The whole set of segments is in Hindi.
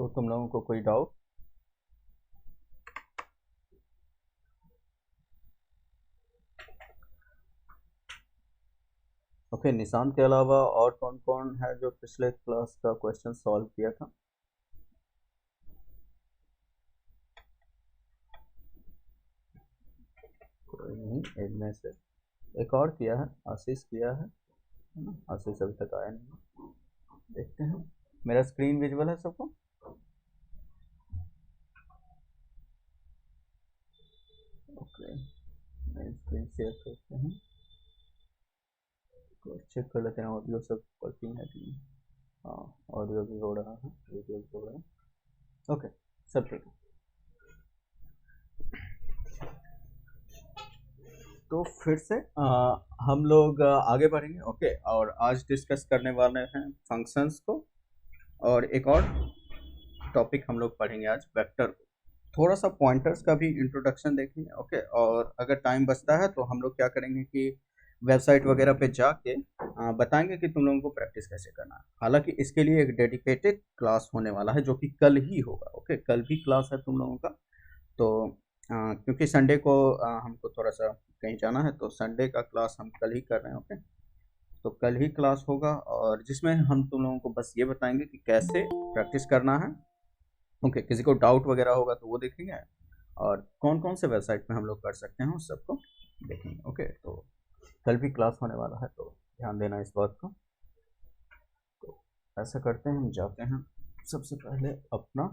तुम लोगों को कोई डाउट? ओके, निशांत के अलावा और कौन कौन है जो पिछले क्लास का क्वेश्चन सॉल्व किया था? कोई नहीं, इनमें से एक और किया है, आशीष किया है ना? आशीष अभी तक आया नहीं। देखते हैं, मेरा स्क्रीन विजुअल है सबको? ओके, मैं स्क्रीन शेयर करते हैं, तो चेक कर लेते हैं ऑडियो सब वर्किंग है कि नहीं। हाँ, ऑडियो भी हो रहा है, वीडियो भी हो रहा है। ओके, सब ठीक है। तो फिर से हम लोग आगे बढ़ेंगे। ओके, और आज डिस्कस करने वाले हैं फंक्शंस को, और एक और टॉपिक हम लोग पढ़ेंगे आज, वेक्टर को। थोड़ा सा पॉइंटर्स का भी इंट्रोडक्शन देखेंगे। ओके, और अगर टाइम बचता है तो हम लोग क्या करेंगे कि वेबसाइट वगैरह पे जाके बताएंगे कि तुम लोगों को प्रैक्टिस कैसे करना है। हालांकि इसके लिए एक डेडिकेटेड क्लास होने वाला है जो कि कल ही होगा। ओके, कल भी क्लास है तुम लोगों का। तो क्योंकि संडे को हमको थोड़ा सा कहीं जाना है, तो संडे का क्लास हम कल ही कर रहे हैं। ओके, तो कल ही क्लास होगा, और जिसमें हम तुम लोगों को बस ये बताएंगे कि कैसे प्रैक्टिस करना है। ओके, किसी को डाउट वगैरह होगा तो वो देखेंगे, और कौन कौन से वेबसाइट पे हम लोग कर सकते हैं उस सबको देखेंगे। ओके, तो कल भी क्लास होने वाला है, तो ध्यान देना इस बात को। तो ऐसा करते हैं, हम जाते हैं, सबसे पहले अपना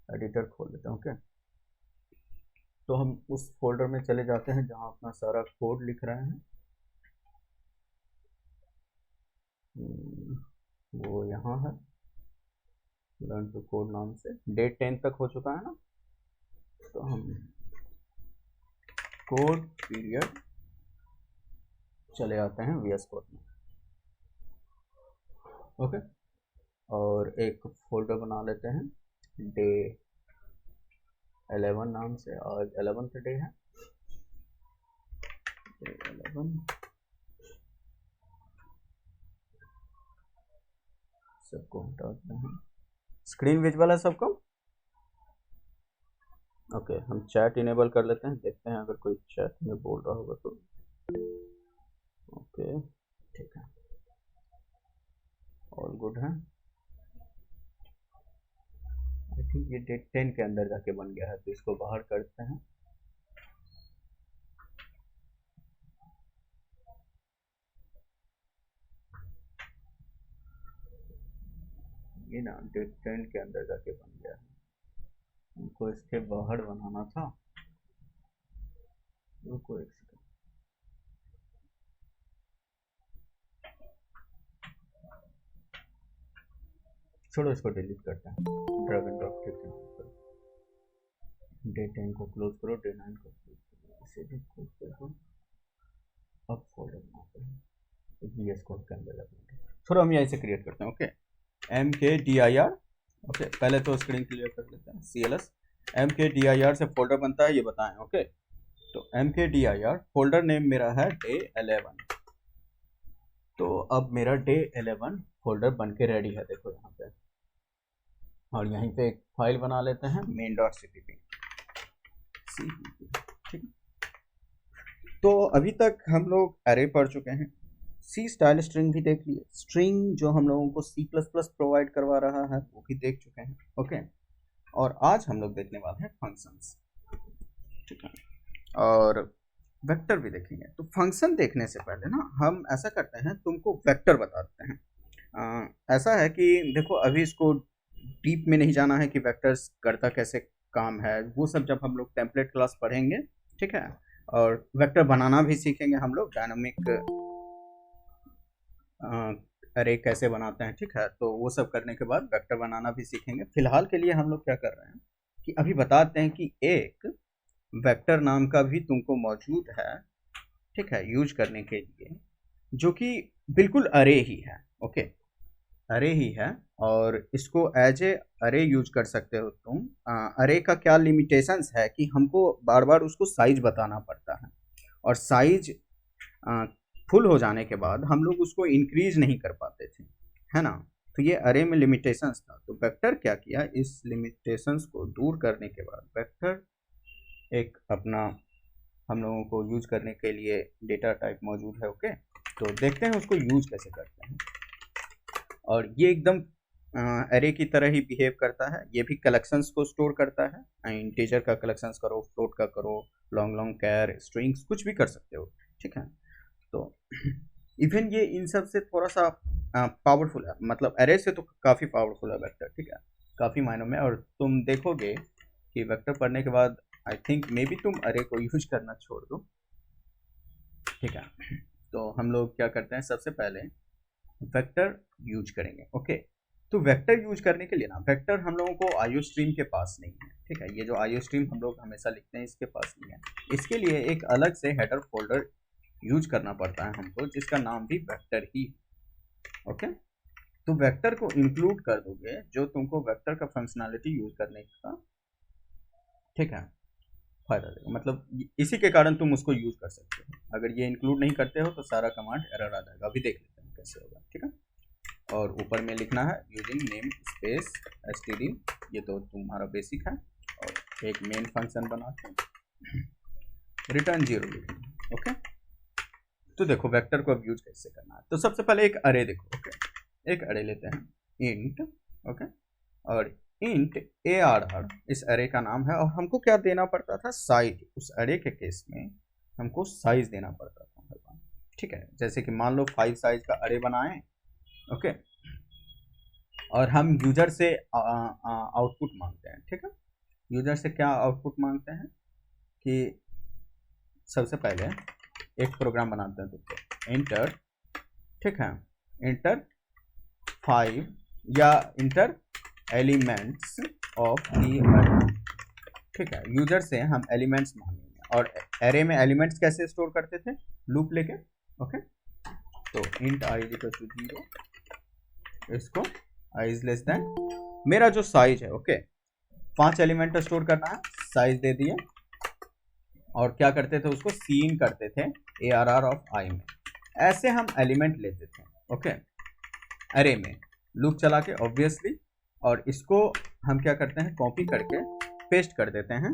एडिटर खोल लेते हैं। ओके, तो हम उस फोल्डर में चले जाते हैं जहाँ अपना सारा कोड लिख रहे हैं। वो यहाँ है, लर्न टू कोड नाम से। डेट 10 तक हो चुका है ना, तो हम कोड पीरियड चले आते हैं VS कोड में। ओके, और एक फोल्डर बना लेते हैं डे 11 नाम से, आज 11th डे है, डे 11। सबको हटा देते हैं। स्क्रीन विजुअल है सबको? ओके, हम चैट इनेबल कर लेते हैं, देखते हैं अगर कोई चैट में बोल रहा होगा तो। ओके, ठीक है, ऑल गुड है। आई थिंक ये डेट 10 के अंदर जाके बन गया है, तो इसको बाहर करते हैं। ये ना डेट 10 के अंदर जाके बन गया है, हमको इसके बाहर बनाना था। रुको एक सेकंड, छोड़ो, इसको डिलीट करते हैं, ड्रैग एंड ड्रॉप। ठीक है, डे 10 को क्लोज करो, डे 9 को क्लोज करो, इसे भी क्लोज करो। अब फोल्डर बनाते हैं VS कोड के अंदर लगेंगे। छोड़ो, हम यहीं से क्रिएट करते हैं। Okay, MKDIR। ओके, पहले तो स्क्रीन क्लियर कर लेते हैं। CLS MKDIR से फोल्डर बनता है, ये बताएं। ओके, तो MKDIR फोल्डर नेम मेरा है डे 11। तो अब मेरा डे 11 फोल्डर बन के रेडी है, देखो यहाँ पे। और यहीं पे एक फाइल बना लेते हैं, main.cpp। ठीक है, तो अभी तक हम लोग अरे पढ़ चुके हैं, सी स्टाइल स्ट्रिंग भी देख लिए, स्ट्रिंग जो हम लोगों को C++ प्रोवाइड करवा रहा है वो भी देख चुके हैं। ओके, और आज हम लोग देखने वाले हैं फंक्शंस। ठीक है, और वेक्टर भी देखेंगे। तो फंक्शन देखने से पहले ना हम ऐसा करते हैं, तुमको वेक्टर बता देते हैं। ऐसा है कि देखो, अभी इसको डीप में नहीं जाना है कि वेक्टर्स करता कैसे काम है, वो सब जब हम लोग टेम्पलेट क्लास पढ़ेंगे। ठीक है, और वेक्टर बनाना भी सीखेंगे हम लोग, डायनामिक अरे कैसे बनाते हैं। ठीक है, तो वो सब करने के बाद वेक्टर बनाना भी सीखेंगे। फिलहाल के लिए हम लोग क्या कर रहे हैं कि अभी बताते हैं कि एक वेक्टर नाम का भी तुमको मौजूद है, ठीक है, यूज करने के लिए, जो कि बिल्कुल अरे ही है। ओके, अरे ही है, और इसको एज ए अरे यूज कर सकते हो तुम। अरे का क्या लिमिटेशंस है कि हमको बार बार उसको साइज बताना पड़ता है, और साइज फुल हो जाने के बाद हम लोग उसको इंक्रीज नहीं कर पाते थे, है ना। तो ये अरे में लिमिटेशंस था, तो वेक्टर क्या किया, इस लिमिटेशंस को दूर करने के बाद वेक्टर एक अपना हम लोगों को यूज करने के लिए डेटा टाइप मौजूद है। ओके, तो देखते हैं उसको यूज कैसे करते हैं। और ये एकदम एरे की तरह ही बिहेव करता है, ये भी कलेक्शंस को स्टोर करता है, इंटीजर का कलेक्शंस करो, फ्लोट का करो, लॉन्ग लॉन्ग कैर स्ट्रिंग्स कुछ भी कर सकते हो, ठीक है। तो इवन ये इन सब से थोड़ा सा पावरफुल है, मतलब एरे से तो काफ़ी पावरफुल है वेक्टर, ठीक है, काफ़ी मायनों में। और तुम देखोगे कि वेक्टर पढ़ने के बाद आई थिंक मे बी तुम अरे को यूज करना छोड़ दो, ठीक है। तो हम लोग क्या करते हैं, सबसे पहले वेक्टर यूज करेंगे। ओके, तो वेक्टर यूज करने के लिए ना, वेक्टर हम लोगों को आईओ स्ट्रीम के पास नहीं है, ठीक है। ये जो आईओ स्ट्रीम हम लोग हमेशा लिखते हैं इसके पास नहीं है, इसके लिए एक अलग से हेडर फोल्डर यूज करना पड़ता है हमको, जिसका नाम भी वेक्टर ही। ओके, तो वेक्टर को इंक्लूड कर दोगे जो तुमको वेक्टर का फंक्शनैलिटी यूज करने का, ठीक है, फायदा देगा। मतलब इसी के कारण तुम उसको यूज कर सकते हो। अगर ये इंक्लूड नहीं करते हो तो सारा कमांड एरर आ जाएगा। अभी देख लेते हैं कैसे होगा, ठीक है। और ऊपर में लिखना है यूजिंग नेम स्पेस std, ये तो तुम्हारा बेसिक है। और एक मेन फंक्शन बना के रिटर्न 0 लिखना। ओके, तो देखो वेक्टर को अब यूज कैसे करना है। तो सबसे पहले एक अरे देखो। ओके, एक अरे लेते हैं इंट, ओके, और इंट ARR इस अरे का नाम है। और हमको क्या देना पड़ता था, साइज। उस अरे के केस में हमको साइज देना पड़ता था हर बार, ठीक है। जैसे कि मान लो 5 साइज का अरे बनाएं, ओके, और हम यूजर से आउटपुट मांगते हैं, ठीक है। यूजर से क्या आउटपुट मांगते हैं कि सबसे पहले एक प्रोग्राम बनाते हैं, तो इंटर, ठीक है, इंटर 5 या इंटर एलिमेंट्स ऑफ दी अरे, ठीक है। यूजर से हम एलिमेंट्स मांगेंगे। और एरे में एलिमेंट्स कैसे स्टोर करते थे, लूप लेके। ओके, तो int i is equal to 0, इसको i इज लेस देन मेरा जो साइज है। ओके, 5 एलिमेंट स्टोर करना है, साइज दे दिए। और क्या करते थे, उसको सीन करते थे ARR ऑफ i में। ऐसे हम एलिमेंट लेते थे, ओके, अरे में लूप चला के ऑब्वियसली। और इसको हम क्या करते हैं, कॉपी करके पेस्ट कर देते हैं।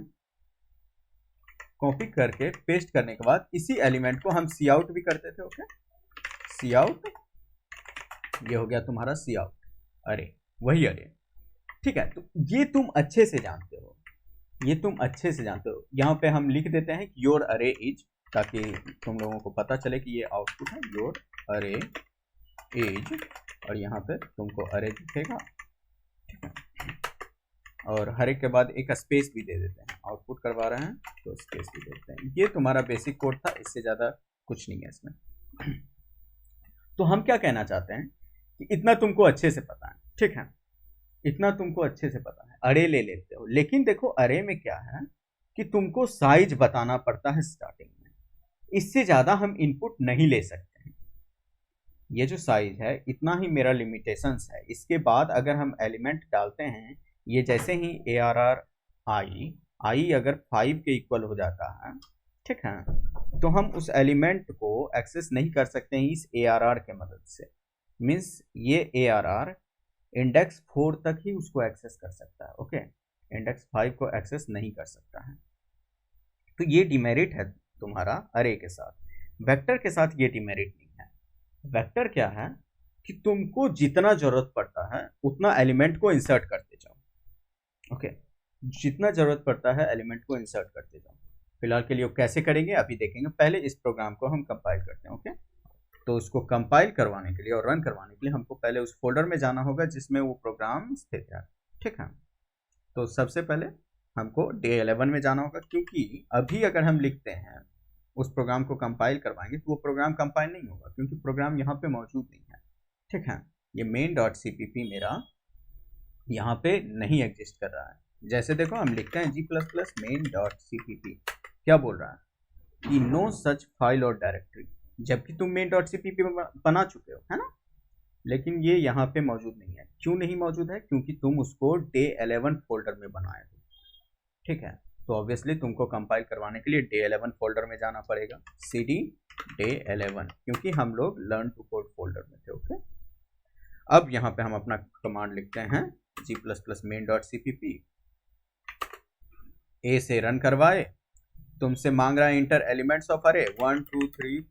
कॉपी करके पेस्ट करने के बाद इसी एलिमेंट को हम सी आउट भी करते थे। ओके, सी आउट, ये हो गया तुम्हारा सी आउट अरे, वही अरे, ठीक है। तो ये तुम अच्छे से जानते हो, ये तुम अच्छे से जानते हो। यहाँ पे हम लिख देते हैं योर अरे इज, ताकि तुम लोगों को पता चले कि ये आउटपुट है योर अरे इज। और यहाँ पे तुमको अरे दिखेगा, ठीक है। और हर एक के बाद एक स्पेस भी दे देते हैं, आउटपुट करवा रहे हैं तो स्पेस भी देते हैं। ये तुम्हारा बेसिक कोड था, इससे ज़्यादा कुछ नहीं है इसमें। तो हम क्या कहना चाहते हैं कि इतना तुमको अच्छे से पता है, ठीक है, इतना तुमको अच्छे से पता है, अरे ले लेते हो। लेकिन देखो अरे में क्या है कि तुमको साइज बताना पड़ता है स्टार्टिंग में, इससे ज़्यादा हम इनपुट नहीं ले सकते हैं। ये जो साइज है इतना ही मेरा लिमिटेशंस है। इसके बाद अगर हम एलिमेंट डालते हैं, ये जैसे ही ARR i अगर 5 के इक्वल हो जाता है, ठीक है, तो हम उस एलिमेंट को एक्सेस नहीं कर सकते हैं इस ARR के मदद से। मीन्स ये ARR इंडेक्स 4 तक ही उसको एक्सेस कर सकता है, ओके, इंडेक्स 5 को एक्सेस नहीं कर सकता है। तो ये डिमेरिट है तुम्हारा अरे के साथ। वेक्टर के साथ ये डिमेरिट नहीं है। वेक्टर क्या है कि तुमको जितना जरूरत पड़ता है उतना एलिमेंट को इंसर्ट करते जाओ, ओके, जितना जरूरत पड़ता है एलिमेंट को इंसर्ट करते जाओ। फिलहाल के लिए कैसे करेंगे अभी देखेंगे, पहले इस प्रोग्राम को हम कंपाइल करते हैं। ओके, तो उसको कंपाइल करवाने के लिए और रन करवाने के लिए हमको पहले उस फोल्डर में जाना होगा जिसमें वो प्रोग्राम स्थित है, ठीक है। तो सबसे पहले हमको डे 11 में जाना होगा, क्योंकि अभी अगर हम लिखते हैं उस प्रोग्राम को कंपाइल करवाएंगे तो वो प्रोग्राम कंपाइल नहीं होगा, क्योंकि प्रोग्राम यहाँ पे मौजूद नहीं है, ठीक है। ये main.cpp मेरा यहाँ पे नहीं एग्जिस्ट कर रहा है। जैसे देखो हम लिखते हैं g++ main.cpp, क्या बोल रहा है कि नो सच फाइल और डायरेक्टरी, जबकि तुम main.cpp बना चुके हो, है ना, लेकिन ये यहाँ पे मौजूद नहीं है। क्यों नहीं मौजूद है, क्योंकि तुम उसको डे 11 फोल्डर में बनाए हो, ठीक है। तो ऑब्वियसली तुमको कंपाइल करवाने के लिए डे 11 फोल्डर में जाना पड़ेगा, cd day 11, क्योंकि हम लोग लर्न टू कोड फोल्डर में थे, ओके। अब यहाँ पे हम अपना कमांड लिखते हैं g++ main.cpp। ए से रन करवाए, तुमसे मांग रहा है इंटर एलिमेंट्स ऑफ अरे 1 2 3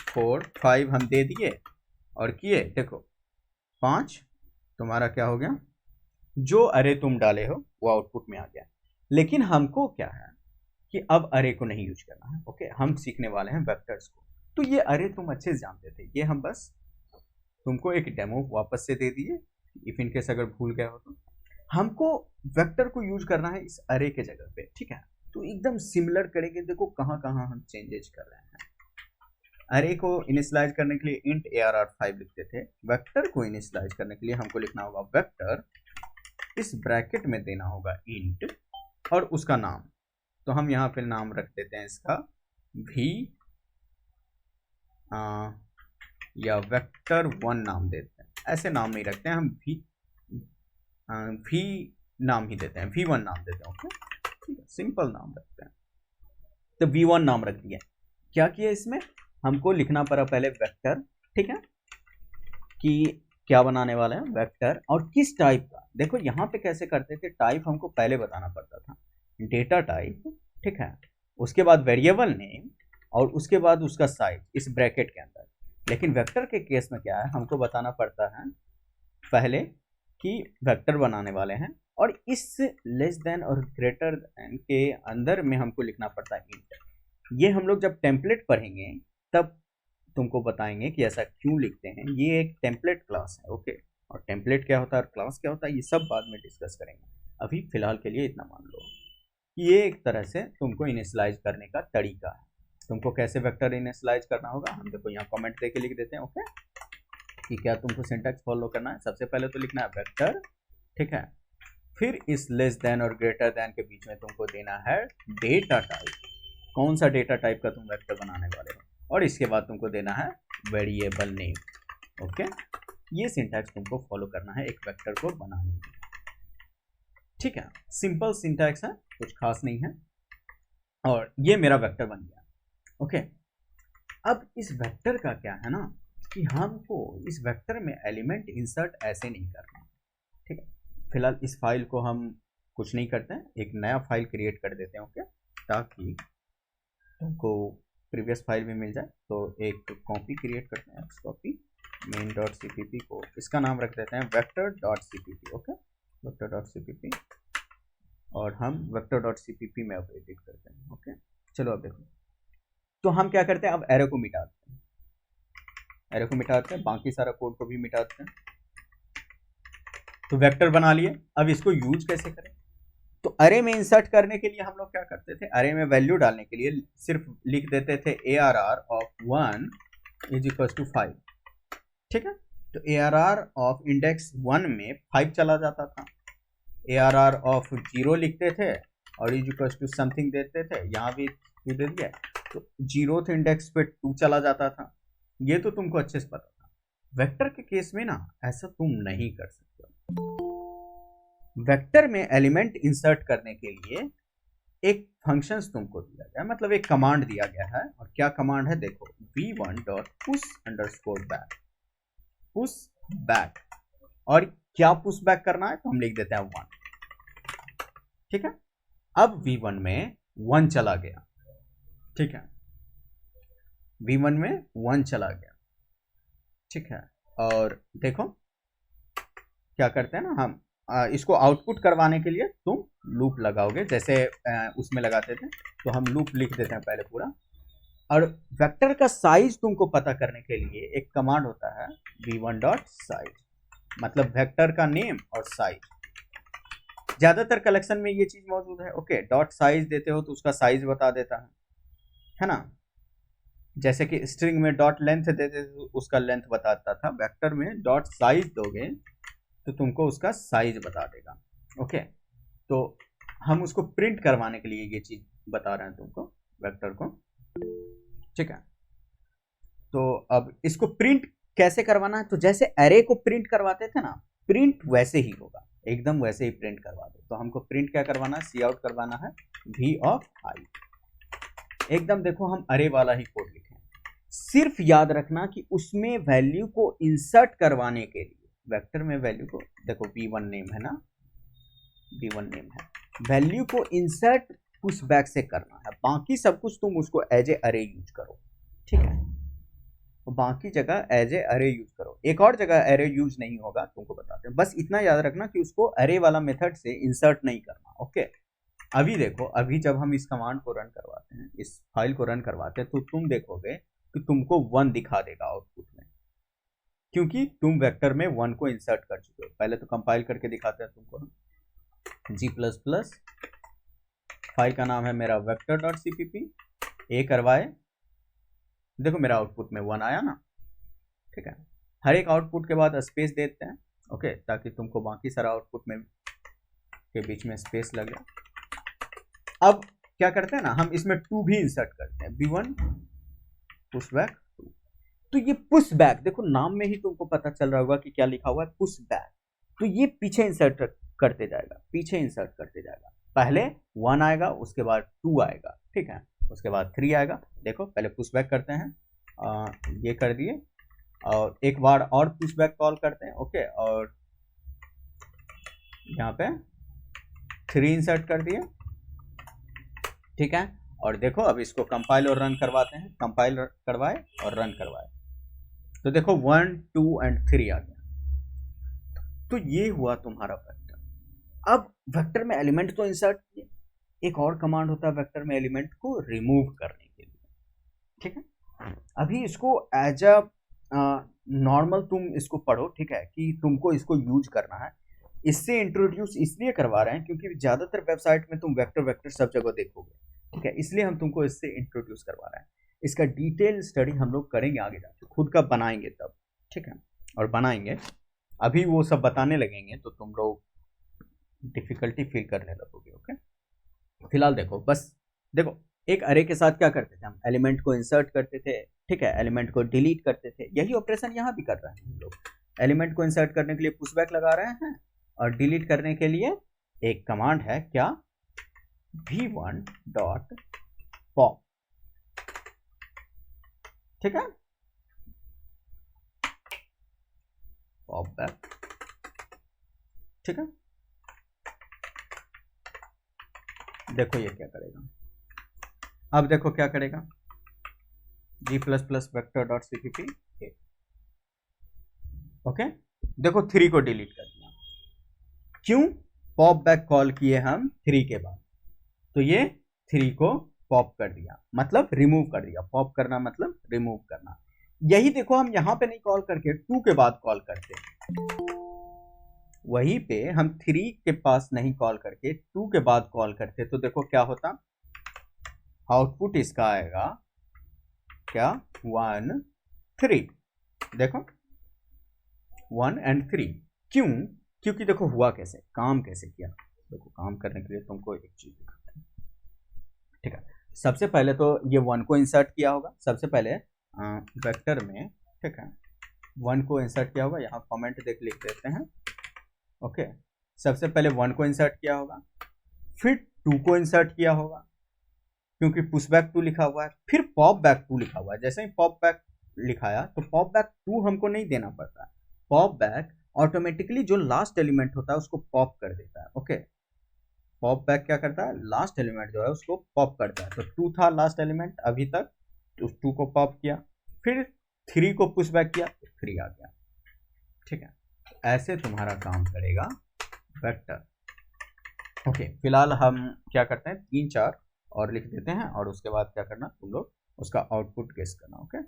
4 5 हम दे दिए और किए, देखो 5 तुम्हारा क्या हो गया, जो अरे तुम डाले हो वो आउटपुट में आ गया। लेकिन हमको क्या है कि अब अरे को नहीं यूज करना है। ओके, हम सीखने वाले हैं वेक्टर्स को। तो ये अरे तुम अच्छे से जानते थे, ये हम बस तुमको एक डेमो वापस से दे दिए, इफ इन केस अगर भूल गए हो तो। हमको वेक्टर को यूज करना है इस अरे के जगह पे, ठीक है। तो एकदम सिमिलर करेंगे, देखो कहाँ कहाँ हम चेंजेस कर रहे हैं। अरे को इनिशियलाइज करने के लिए इंट ARR5 लिखते थे, वेक्टर को इनिशियलाइज करने के लिए हमको लिखना होगा वेक्टर, इस ब्रैकेट में देना होगा इंट और उसका नाम। तो हम यहाँ पे नाम रख देते हैं इसका v या वेक्टर1 नाम देते हैं। ऐसे नाम नहीं रखते हैं हम, v नाम ही देते हैं, v1 नाम देते हैं। ओके, ठीक है, सिंपल नाम रखते हैं। तो v1 नाम रख दिया। क्या किया इसमें, हमको लिखना पड़ा पहले वेक्टर, ठीक है, कि क्या बनाने वाला है वेक्टर और किस टाइप का। देखो यहाँ पे कैसे करते थे, टाइप हमको पहले बताना पड़ता था, डेटा टाइप, ठीक है, उसके बाद वेरिएबल नेम और उसके बाद उसका साइज इस ब्रैकेट के अंदर। लेकिन वेक्टर के केस में क्या है, हमको बताना पड़ता है पहले कि वेक्टर बनाने वाले हैं और इस लेस देन और ग्रेटर देन के अंदर में हमको लिखना पड़ता है इंट। ये हम लोग जब टेम्पलेट पढ़ेंगे तब तुमको बताएंगे कि ऐसा क्यों लिखते हैं। ये एक टेम्पलेट क्लास है, ओके, और टेम्पलेट क्या होता है और क्लास क्या होता है ये सब बाद में डिस्कस करेंगे। अभी फिलहाल के लिए इतना मान लो, ये एक तरह से तुमको इनिशियलाइज करने का तरीका है। तुमको कैसे वेक्टर इनिशियलाइज करना होगा, हम देखो यहाँ कमेंट देके लिख देते हैं, ओके, कि क्या तुमको सिंटैक्स फॉलो करना है। सबसे पहले तो लिखना है वेक्टर, ठीक है, फिर इस लेस देन और ग्रेटर देन के बीच में तुमको देना है डेटा टाइप, कौन सा डेटा टाइप का तुम वेक्टर बनाने वाले हो, और इसके बाद तुमको देना है वेरिएबल नेम। ओके, ये सिंटैक्स तुमको फॉलो करना है एक वेक्टर को बनाने में, ठीक है। सिंपल सिंटैक्स है, कुछ खास नहीं है, और ये मेरा वेक्टर बन गया। ओके, अब इस वेक्टर का क्या है ना कि हमको इस वेक्टर में एलिमेंट इंसर्ट ऐसे नहीं करना, ठीक है। फिलहाल इस फाइल को हम कुछ नहीं करते हैं, एक नया फाइल क्रिएट कर देते हैं, ओके, ताकि तुमको प्रीवियस फाइल में मिल जाए। तो एक कॉपी क्रिएट करते हैं, कॉपी main.cpp को इसका नाम रख देते हैं vector.cpp। ओके, vector.cpp, और हम vector.cpp में अब एडिट करते हैं। ओके, चलो अब देखो, तो हम क्या करते हैं, अब एरो को मिटा देते हैं, एरो को मिटाते हैं, बाकी सारा कोड को भी मिटाते हैं। तो वेक्टर बना लिए, अब इसको यूज कैसे करें। तो अरे में इंसर्ट करने के लिए हम लोग क्या करते थे, अरे में वैल्यू डालने के लिए सिर्फ लिख देते थे ARR ऑफ 1 = 5, ठीक है। तो ARR ऑफ इंडेक्स 1 में 5 चला जाता था, ARR ऑफ 0 लिखते थे और = समथिंग देते थे, यहाँ भी 2 दे दिया, तो 0th इंडेक्स पे 2 चला जाता था। ये तो तुमको अच्छे से पता था। वेक्टर के केस में ना ऐसा तुम नहीं कर सकते। वेक्टर में एलिमेंट इंसर्ट करने के लिए एक फंक्शंस तुमको दिया गया, मतलब एक कमांड दिया गया है। और क्या कमांड है, देखो, v1.push_back, पुश बैक। और क्या पुश बैक करना है, तो हम लिख देते हैं 1, ठीक है। अब v1 में 1 चला गया, ठीक है, v1 में 1 चला गया, ठीक है। और देखो क्या करते हैं ना, हम इसको आउटपुट करवाने के लिए तुम लूप लगाओगे, जैसे उसमें लगाते थे। तो हम लूप लिख देते हैं पहले पूरा। और वेक्टर का साइज तुमको पता करने के लिए एक कमांड होता है v1.size, मतलब वेक्टर का नेम और साइज। ज्यादातर कलेक्शन में ये चीज मौजूद है। ओके, डॉट साइज देते हो तो उसका साइज बता देता है ना। जैसे कि स्ट्रिंग में डॉट लेंथ देते थे उसका लेंथ बताता था, वेक्टर में डॉट साइज दोगे तो तुमको उसका साइज बता देगा। ओके, तो हम उसको प्रिंट करवाने के लिए ये चीज बता रहे हैं तुमको, वेक्टर को, ठीक है। तो अब इसको प्रिंट कैसे करवाना है, तो जैसे एरे को प्रिंट करवाते थे ना, प्रिंट वैसे ही होगा, एकदम वैसे ही प्रिंट करवा दो। तो हमको प्रिंट क्या करवाना है, सी आउट करवाना है v ऑफ i। एकदम देखो हम अरे वाला ही कोड लिखे, सिर्फ याद रखना कि उसमें वैल्यू को इंसर्ट करवाने के लिए वेक्टर में वैल्यू को देखो v1 नेम है ना, v1 नेम है, वैल्यू को इंसर्ट पुश बैक से करना है, बाकी सब कुछ तुम उसको एज ए अरे यूज करो, ठीक है। तो बाकी जगह एज ए अरे यूज करो, एक और जगह अरे यूज नहीं होगा, तुमको बताते हैं, बस इतना याद रखना कि उसको अरे वाला मेथड से इंसर्ट नहीं करना, ओके। अभी देखो, अभी जब हम इस कमांड को रन करवाते हैं, इस फाइल को रन करवाते हैं, तो तुम देखोगे कि तुमको 1 दिखा देगा आउटपुट में, क्योंकि तुम वेक्टर में 1 को इंसर्ट कर चुके हो। पहले तो कंपाइल करके दिखाते हैं तुमको, G++, फाइल का नाम है मेरा vector.cpp, ए करवाए, देखो मेरा आउटपुट में 1 आया ना, ठीक है। हर एक आउटपुट के बाद स्पेस देते हैं, ओके, ताकि तुमको बाकी सारा आउटपुट में के बीच में स्पेस लगे। अब क्या करते हैं ना, हम इसमें 2 भी इंसर्ट करते हैं, v1 पुश बैक 2। तो ये पुश बैक देखो नाम में ही तुमको पता चल रहा होगा कि क्या लिखा हुआ है, पुश बैक। तो ये पीछे इंसर्ट करते जाएगा, पीछे इंसर्ट करते जाएगा, पहले 1 आएगा, उसके बाद 2 आएगा, ठीक है, उसके बाद 3 आएगा। देखो पहले पुश बैक करते हैं, ये कर दिए, और एक बार और पुश बैक कॉल करते हैं, ओके, और यहाँ पे 3 इंसर्ट कर दिए, ठीक है। और देखो अब इसको कंपाइल और रन करवाते हैं, कंपाइल करवाए और रन करवाए, तो देखो 1 2 एंड 3 आ गया। तो ये हुआ तुम्हारा वेक्टर। अब वेक्टर में एलिमेंट तो इंसर्ट किए, एक और कमांड होता है वेक्टर में एलिमेंट को रिमूव करने के लिए, ठीक है। अभी इसको एज अ नॉर्मल तुम इसको पढ़ो, ठीक है, कि तुमको इसको यूज करना है। इससे इंट्रोड्यूस इसलिए करवा रहे हैं क्योंकि ज्यादातर वेबसाइट में तुम वेक्टर वेक्टर सब जगह देखोगे, ठीक है, इसलिए हम तुमको इससे इंट्रोड्यूस करवा रहे हैं। इसका डिटेल स्टडी हम लोग करेंगे आगे जाके, खुद का बनाएंगे तब, ठीक है, और बनाएंगे, अभी वो सब बताने लगेंगे तो तुम लोग डिफिकल्टी फील करने लगोगे, ओके। फिलहाल देखो, बस देखो, एक अरे के साथ क्या करते थे हम, एलिमेंट को इंसर्ट करते थे, ठीक है, एलिमेंट को डिलीट करते थे, यही ऑपरेशन यहाँ भी कर रहे हैं हम लोग। एलिमेंट को इंसर्ट करने के लिए पुशबैक लगा रहे हैं, और डिलीट करने के लिए एक कमांड है, क्या, v1.pop, ठीक है, पॉप बैक, ठीक है। देखो ये क्या करेगा, अब देखो क्या करेगा, G++ vector.cpp, ओके। देखो 3 को डिलीट कर दिया, क्यों, पॉप बैक कॉल किए हम 3 के बाद, तो ये 3 को पॉप कर दिया, मतलब रिमूव कर दिया, पॉप करना मतलब रिमूव करना। यही देखो हम यहाँ पे नहीं कॉल करके 2 के बाद कॉल करते, वहीं पे हम 3 के पास नहीं कॉल करके 2 के बाद कॉल करते, तो देखो क्या होता, आउटपुट इसका आएगा क्या, 1 3, देखो 1 एंड 3, क्यों, क्योंकि देखो हुआ कैसे, काम कैसे किया, देखो काम करने के लिए तुमको एक चीज दिखाते हैं, ठीक है। सबसे पहले तो ये 1 को इंसर्ट किया होगा, सबसे पहले वेक्टर में, ठीक है, 1 को इंसर्ट किया होगा, यहाँ कमेंट देख लिख देते हैं, ओके। सबसे पहले 1 को इंसर्ट किया होगा, फिर 2 को इंसर्ट किया होगा, क्योंकि पुशबैक 2 लिखा हुआ है, फिर पॉप बैक 2 लिखा हुआ है। जैसे ही पॉप बैक लिखाया तो पॉप बैक 2 हमको नहीं देना पड़ता, पॉप बैक ऑटोमेटिकली जो लास्ट एलिमेंट होता है उसको पॉप कर देता है, ओके। पॉप बैक क्या करता है, लास्ट एलिमेंट जो है उसको पॉप करता है, तो 2 था लास्ट एलिमेंट अभी तक, तो 2 को पॉप किया, फिर 3 को पुश बैक किया तो 3 आ गया, ठीक है। ऐसे तुम्हारा काम करेगा वेक्टर, ओके। फिलहाल हम क्या करते हैं, 3 4 और लिख देते हैं, और उसके बाद क्या करना, तुम लोग उसका आउटपुट गेस करना, ओके।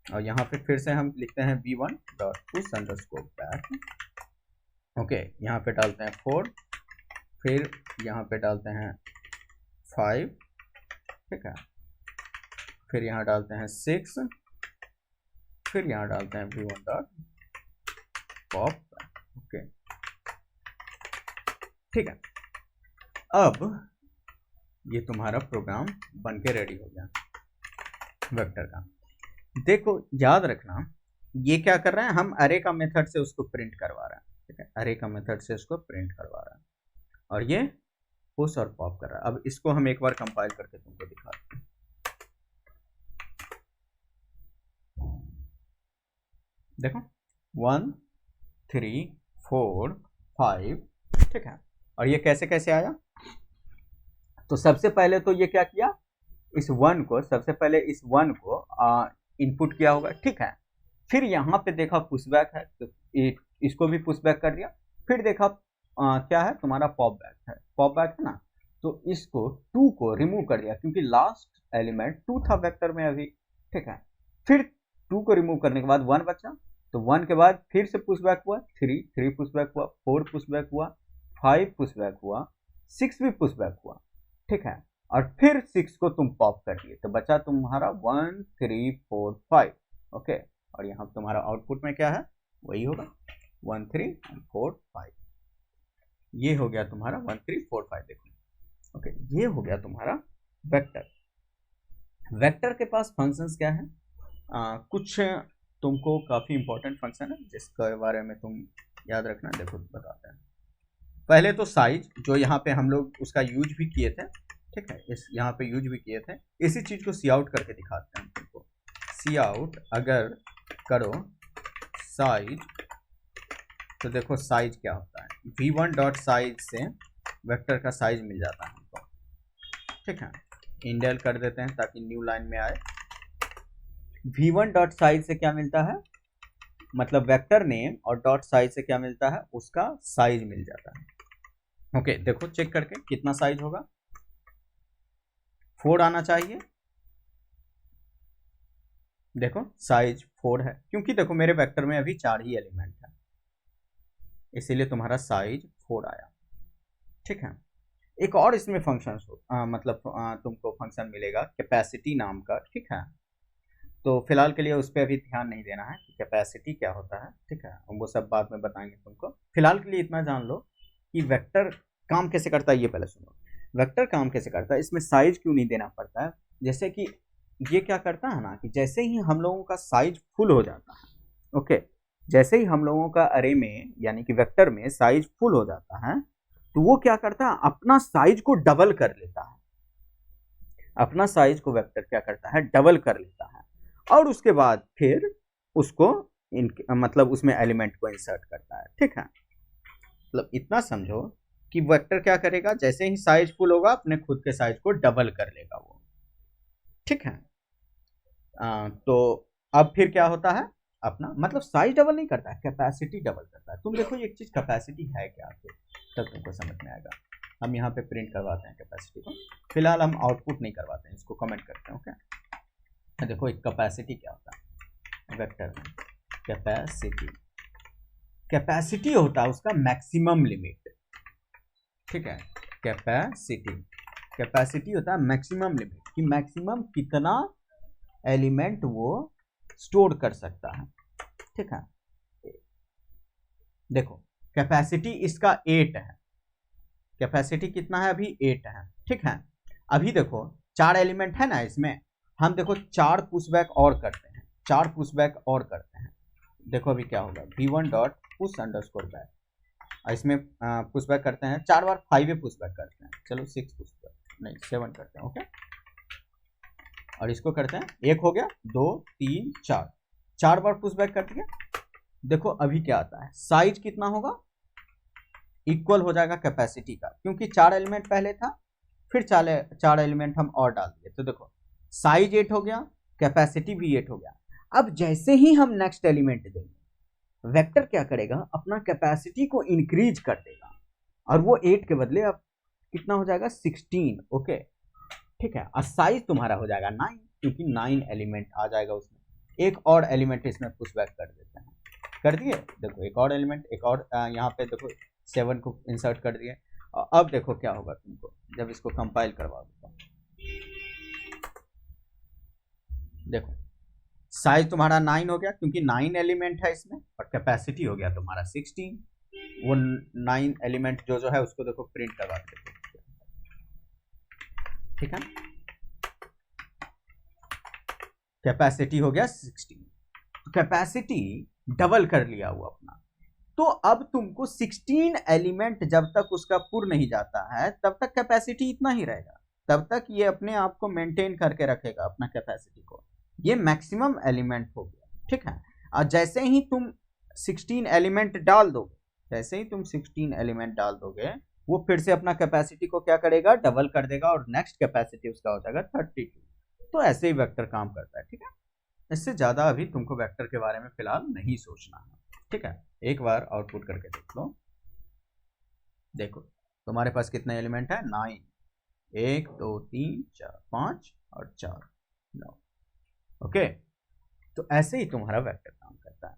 और यहाँ पे फिर से हम लिखते हैं v1.push_back, ओके। यहाँ पे डालते हैं 4, फिर यहाँ पे डालते हैं 5, ठीक है, फिर यहाँ डालते हैं 6, फिर यहाँ डालते हैं v1.pop, ओके, ठीक है। अब ये तुम्हारा प्रोग्राम बन के रेडी हो गया वेक्टर का। देखो याद रखना, ये क्या कर रहे हैं, हम अरे का मेथड से उसको प्रिंट करवा रहे हैं, ठीक है, अरे का मेथड से उसको प्रिंट करवा रहे हैं, और ये पुश और पॉप कर रहा है। अब इसको हम एक बार कंपाइल करके तुमको दिखाते हैं, देखो 1 3 4 5, ठीक है। और ये कैसे कैसे आया, तो सबसे पहले तो ये क्या किया, इस 1 को, सबसे पहले इस 1 को इनपुट किया होगा, ठीक है। फिर यहाँ पे देखा पुशबैक है तो इसको भी पुशबैक कर दिया। फिर देखा क्या है तुम्हारा पॉपबैक है, पॉपबैक है ना, तो इसको 2 को रिमूव कर दिया क्योंकि लास्ट एलिमेंट 2 था वेक्टर में अभी, ठीक है। फिर 2 को रिमूव करने के बाद 1 बचा, तो 1 के बाद फिर से पुशबैक हुआ, 3 पुशबैक हुआ, 4 पुशबैक हुआ, 5 पुशबैक हुआ, 6 भी पुशबैक हुआ, ठीक है। और फिर 6 को तुम पॉप कर दिए तो बचा तुम्हारा 1 3 4 5, ओके। और यहाँ तुम्हारा आउटपुट में क्या है, वही होगा 1 3 4 5। ये हो गया तुम्हारा 1 3 4 5, देखो, ओके। ये हो गया तुम्हारा वेक्टर। वेक्टर के पास फंक्शंस क्या है, कुछ तुमको काफ़ी इंपॉर्टेंट फंक्शन है जिसके बारे में तुम याद रखना, देखो बताते हैं। पहले तो साइज, जो यहाँ पे हम लोग उसका यूज भी किए थे, ठीक है, इस यहाँ पे यूज भी किए थे। इसी चीज़ को सी आउट करके दिखाते हैं तुमको। सी आउट अगर करो साइज, तो देखो साइज क्या होता है, v1 डॉट साइज से वेक्टर का साइज मिल जाता है हमको, ठीक है। इंडेल कर देते हैं ताकि न्यू लाइन में आए। v1 डॉट साइज से क्या मिलता है, मतलब वेक्टर नेम और डॉट साइज से क्या मिलता है, उसका साइज मिल जाता है, ओके। देखो चेक करके कितना साइज होगा, 4 आना चाहिए, देखो साइज 4 है, क्योंकि देखो मेरे वेक्टर में अभी 4 ही एलिमेंट है, इसीलिए तुम्हारा साइज 4 आया, ठीक है। एक और इसमें फंक्शन मतलब तुमको फंक्शन मिलेगा कैपेसिटी नाम का, ठीक है। तो फिलहाल के लिए उस पर अभी ध्यान नहीं देना है कि कैपेसिटी क्या होता है, ठीक है, हम वो सब बाद में बताएंगे तुमको। फिलहाल के लिए इतना जान लो कि वेक्टर काम कैसे करता है, ये पहले सुनो। वेक्टर काम कैसे करता है, इसमें साइज क्यों नहीं देना पड़ता है, जैसे कि ये क्या करता है ना, कि जैसे ही हम लोगों का साइज फुल हो जाता है, ओके, जैसे ही हम लोगों का अरे में यानी कि वेक्टर में साइज फुल हो जाता है, तो वो क्या करता है, अपना साइज को डबल कर लेता है, अपना साइज को वेक्टर क्या करता है, डबल कर लेता है, और उसके बाद फिर उसको मतलब उसमें एलिमेंट को इंसर्ट करता है, ठीक है। मतलब इतना समझो कि वेक्टर क्या करेगा, जैसे ही साइज फुल होगा अपने खुद के साइज को डबल कर लेगा वो, ठीक है। तो अब फिर क्या होता है, अपना मतलब साइज डबल नहीं करता है, कैपेसिटी डबल करता है। तुम देखो एक चीज कैपेसिटी है क्या, फिर तब तुमको समझ में आएगा। हम यहाँ पे प्रिंट करवाते हैं कैपेसिटी को, फिलहाल हम आउटपुट नहीं करवाते हैं, इसको कमेंट करते हैं, ओके। देखो एक कैपेसिटी क्या होता है वेक्टर में, कैपेसिटी, कैपेसिटी होता है उसका मैक्सिमम लिमिट, ठीक है। कैपेसिटी, कैपेसिटी होता है मैक्सिमम लिमिट, कि मैक्सिमम कितना एलिमेंट वो स्टोर कर सकता है, ठीक है। देखो कैपेसिटी इसका 8 है, कैपेसिटी कितना है अभी, 8 है, ठीक है। अभी देखो 4 एलिमेंट है ना इसमें, हम देखो 4 पुशबैक और करते हैं, 4 पुशबैक और करते हैं। देखो अभी क्या होगा, v1 dot push underscore back, इसमें पुशबैक करते हैं 4 बार, 5 पुशबैक करते हैं, चलो 6 पुशबैक नहीं 7 करते हैं, ओके। और इसको करते हैं, एक हो गया, 2 3 4, 4 बार पुशबैक कर दिया। देखो अभी क्या आता है, साइज कितना होगा, इक्वल हो जाएगा कैपेसिटी का, क्योंकि 4 एलिमेंट पहले था, फिर 4 एलिमेंट हम और डाल दिए, तो देखो साइज 8 हो गया, कैपेसिटी भी 8 हो गया। अब जैसे ही हम नेक्स्ट एलिमेंट देंगे, वेक्टर क्या करेगा, अपना कैपेसिटी को इंक्रीज कर देगा, और वो 8 के बदले अब कितना हो जाएगा, 16, ओके, ठीक है। और साइज तुम्हारा हो जाएगा 9, क्योंकि 9 एलिमेंट आ जाएगा उसमें। एक और एलिमेंट इसमें पुशबैक कर देते हैं, कर दिए। देखो एक और एलिमेंट, एक और यहाँ पे देखो 7 को इंसर्ट कर दिए। और अब देखो क्या होगा तुमको, जब इसको कंपाइल करवा दो, देखो साइज तुम्हारा 9 हो गया, क्योंकि 9 एलिमेंट है इसमें, और कैपेसिटी हो गया तुम्हारा 16। वो 9 एलिमेंट जो है उसको देखो प्रिंट करवा देते, ठीक है। कैपेसिटी हो गया 16, कैपेसिटी डबल कर लिया वो अपना। तो अब तुमको 16 एलिमेंट जब तक उसका पूर्ण नहीं जाता है, तब तक कैपेसिटी इतना ही रहेगा, तब तक ये अपने आप को मेंटेन करके रखेगा अपना कैपेसिटी को। ये मैक्सिमम एलिमेंट हो गया, ठीक है। और जैसे ही तुम 16 एलिमेंट डाल दोगे, जैसे ही तुम 16 एलिमेंट डाल दोगे वो फिर से अपना कैपेसिटी को क्या करेगा, डबल कर देगा, और नेक्स्ट कैपेसिटी उसका हो जाएगा 32। तो ऐसे ही वेक्टर काम करता है, ठीक है। इससे ज्यादा अभी तुमको वेक्टर के बारे में फिलहाल नहीं सोचना है, ठीक है। एक बार आउटपुट करके देख लो। देखो तुम्हारे पास कितने एलिमेंट है, 9, 1 2 3 4 5 और 4 9। ओके, तो ऐसे ही तुम्हारा वेक्टर काम करता है।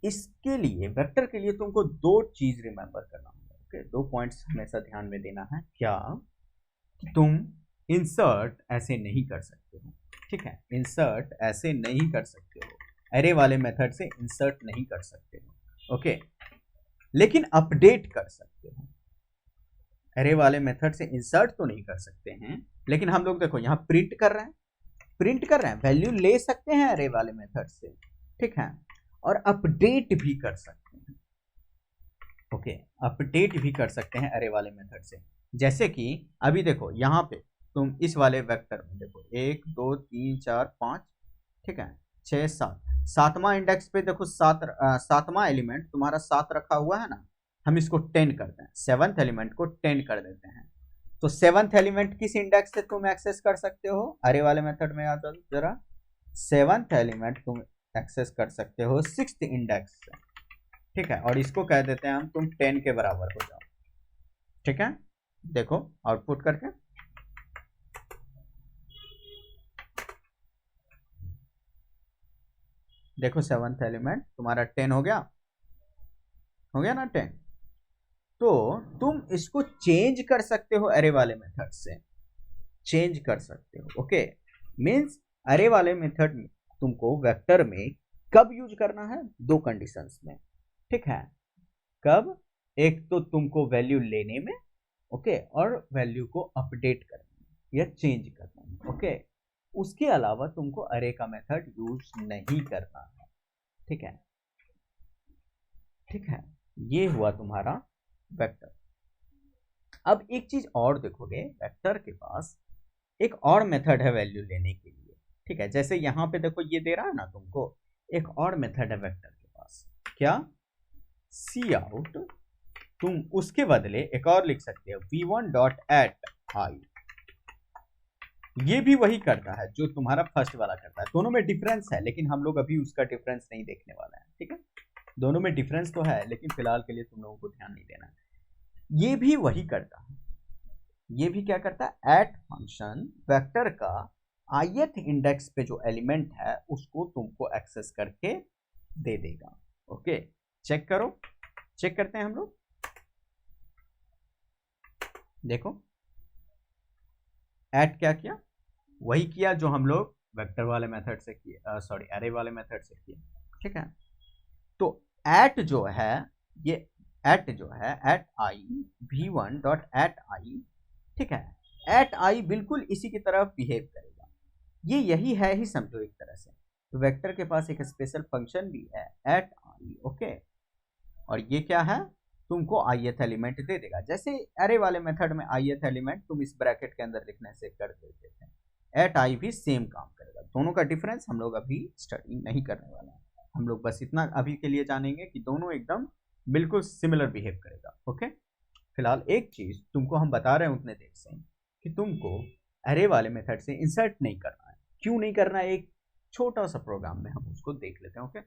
इसके लिए वेक्टर के लिए तुमको दो चीज रिमेंबर करना होगा, ओके। दो पॉइंट्स हमेशा ध्यान में देना है। क्या कि तुम इंसर्ट ऐसे नहीं कर सकते हो, ठीक है। इंसर्ट ऐसे नहीं कर सकते हो, एरे वाले मेथड से इंसर्ट नहीं कर सकते हो, ओके। लेकिन अपडेट कर सकते हो। एरे वाले मेथड से इंसर्ट तो नहीं कर सकते हैं, लेकिन हम लोग देखो यहाँ प्रिंट कर रहे हैं, वैल्यू ले सकते हैं एरे वाले मेथड से, ठीक है। और अपडेट भी कर सकते हैं, ओके। अपडेट भी कर सकते हैं एरे वाले मेथड से। जैसे कि अभी देखो यहाँ पे तुम इस वाले वेक्टर में देखो 1 2 3 4 5, ठीक है, 6 7, सातवां इंडेक्स पे देखो सातवां एलिमेंट तुम्हारा 7 रखा हुआ है ना, हम इसको 10 करते हैं, 7th एलिमेंट को 10 कर देते हैं। तो 7th एलिमेंट किस इंडेक्स से तुम एक्सेस कर सकते हो, अरे वाले मेथड में आता जरा, 7th एलिमेंट तुम एक्सेस कर सकते हो 6th इंडेक्स से, ठीक है। और इसको कह देते हैं हम, तुम 10 के बराबर हो जाओ, ठीक है। देखो आउटपुट करके, देखो 7th एलिमेंट तुम्हारा 10 हो गया ना 10। तो तुम इसको चेंज कर सकते हो अरे वाले मेथड से, चेंज कर सकते हो, ओके। मींस अरे वाले मेथड में तुमको वेक्टर में कब यूज करना है, दो कंडीशंस में, ठीक है। कब, एक तो तुमको वैल्यू लेने में, ओके, और वैल्यू को अपडेट करने में या चेंज करने में, ओके। उसके अलावा तुमको अरे का मेथड यूज नहीं करना है, ठीक है, ठीक है। ये हुआ तुम्हारा वेक्टर। अब एक चीज और देखोगे, वेक्टर के पास एक और मेथड है वैल्यू लेने के लिए, ठीक है। जैसे यहाँ पे देखो ये दे रहा है ना तुमको, एक और मेथड है वेक्टर के पास, क्या, सी आउट। तुम उसके बदले एक और लिख सकते हो, v1.add i। ये भी वही करता है जो तुम्हारा फर्स्ट वाला करता है, दोनों में डिफरेंस है, लेकिन हम लोग अभी उसका डिफरेंस नहीं देखने वाला है, ठीक है। दोनों में डिफरेंस तो है, लेकिन फिलहाल के लिए तुम लोगों को ध्यान नहीं देना है। ये भी वही करता है, ये भी क्या करता है, एट फंक्शन वेक्टर का ith इंडेक्स पे जो एलिमेंट है उसको तुमको एक्सेस करके दे देगा, ओके। चेक करो, चेक करते हैं हम लोग। देखो ऐड क्या किया, वही किया जो हम लोग वेक्टर वाले मेथड से किए, सॉरी एरे वाले मेथड से किए, ठीक है। तो एट जो है, ये एट जो है, एट आई v1.add i, ठीक है। एट आई बिल्कुल इसी की तरह बिहेव करेगा, ये यही है ही, समझो एक तरह से। तो वेक्टर के पास एक स्पेशल फंक्शन भी है एट आई, ओके। और ये क्या है, तुमको ith एलिमेंट दे देगा, जैसे अरे वाले मेथड में ith एलिमेंट तुम इस ब्रैकेट के अंदर लिखने से कर देते थे, एट आई भी सेम काम करेगा। दोनों का डिफरेंस हम लोग अभी स्टडी नहीं करने वाला है, हम लोग बस इतना अभी के लिए जानेंगे कि दोनों एकदम बिल्कुल सिमिलर बिहेव करेगा, ओके। फिलहाल एक चीज तुमको हम बता रहे हैं उतने देर से, कि तुमको अरे वाले मेथड से इंसर्ट नहीं करना है। क्यों नहीं करना है, एक छोटा सा प्रोग्राम में हम उसको देख लेते हैं, ओके।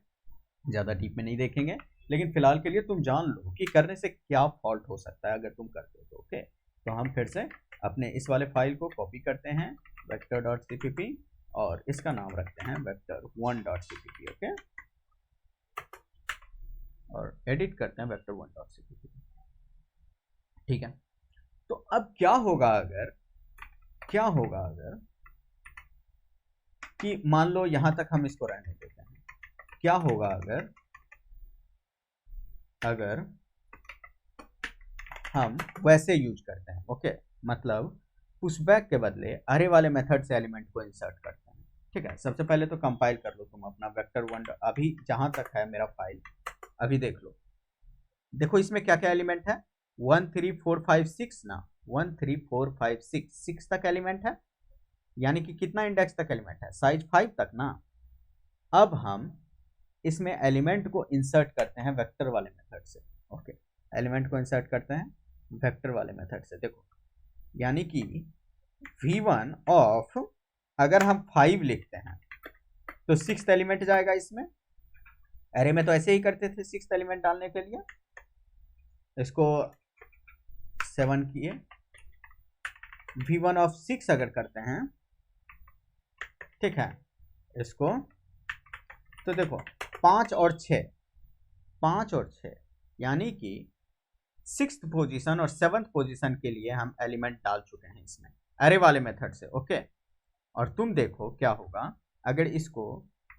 ज़्यादा डीप में नहीं देखेंगे, लेकिन फिलहाल के लिए तुम जान लो कि करने से क्या फॉल्ट हो सकता है अगर तुम करते हो तो, ओके। तो हम फिर से अपने इस वाले फाइल को कॉपी करते हैं, vector.cpp, और इसका नाम रखते हैं vector1.cpp, ओके। और एडिट करते हैं vector1.cpp, ठीक है। तो अब क्या होगा अगर कि मान लो यहां तक हम इसको रहने देते हैं, क्या होगा अगर हम वैसे यूज करते हैं, ओके। मतलब पुशबैक के बदले अरे वाले मेथड से एलिमेंट को इंसर्ट करते हैं, ठीक है। सबसे पहले तो कंपाइल कर लो तुम अपना vector1, अभी जहां तक है मेरा फाइल, अभी देख लो। देखो इसमें क्या क्या एलिमेंट है, 1 3 4 5 6 ना, 1 3 4 5 6 तक एलिमेंट है, यानी कि कितना इंडेक्स तक एलिमेंट है, साइज 5 तक ना। अब हम इसमें एलिमेंट को इंसर्ट करते हैं वेक्टर वाले मेथड से। ओके, एलिमेंट को इंसर्ट करते हैं वेक्टर वाले मेथड से। देखो, यानी कि v1 ऑफ, अगर हम 5 लिखते हैं तो 6th एलिमेंट जाएगा इसमें। अरे में तो ऐसे ही करते थे 6th एलिमेंट डालने के लिए, इसको 7 किए। v1 ऑफ 6 अगर करते हैं, ठीक है, इसको तो देखो 5 और 6, 5 और 6, यानी कि 6th पोजीशन और 7th पोजीशन के लिए हम एलिमेंट डाल चुके हैं इसमें अरे वाले मेथड से। ओके, और तुम देखो क्या होगा अगर इसको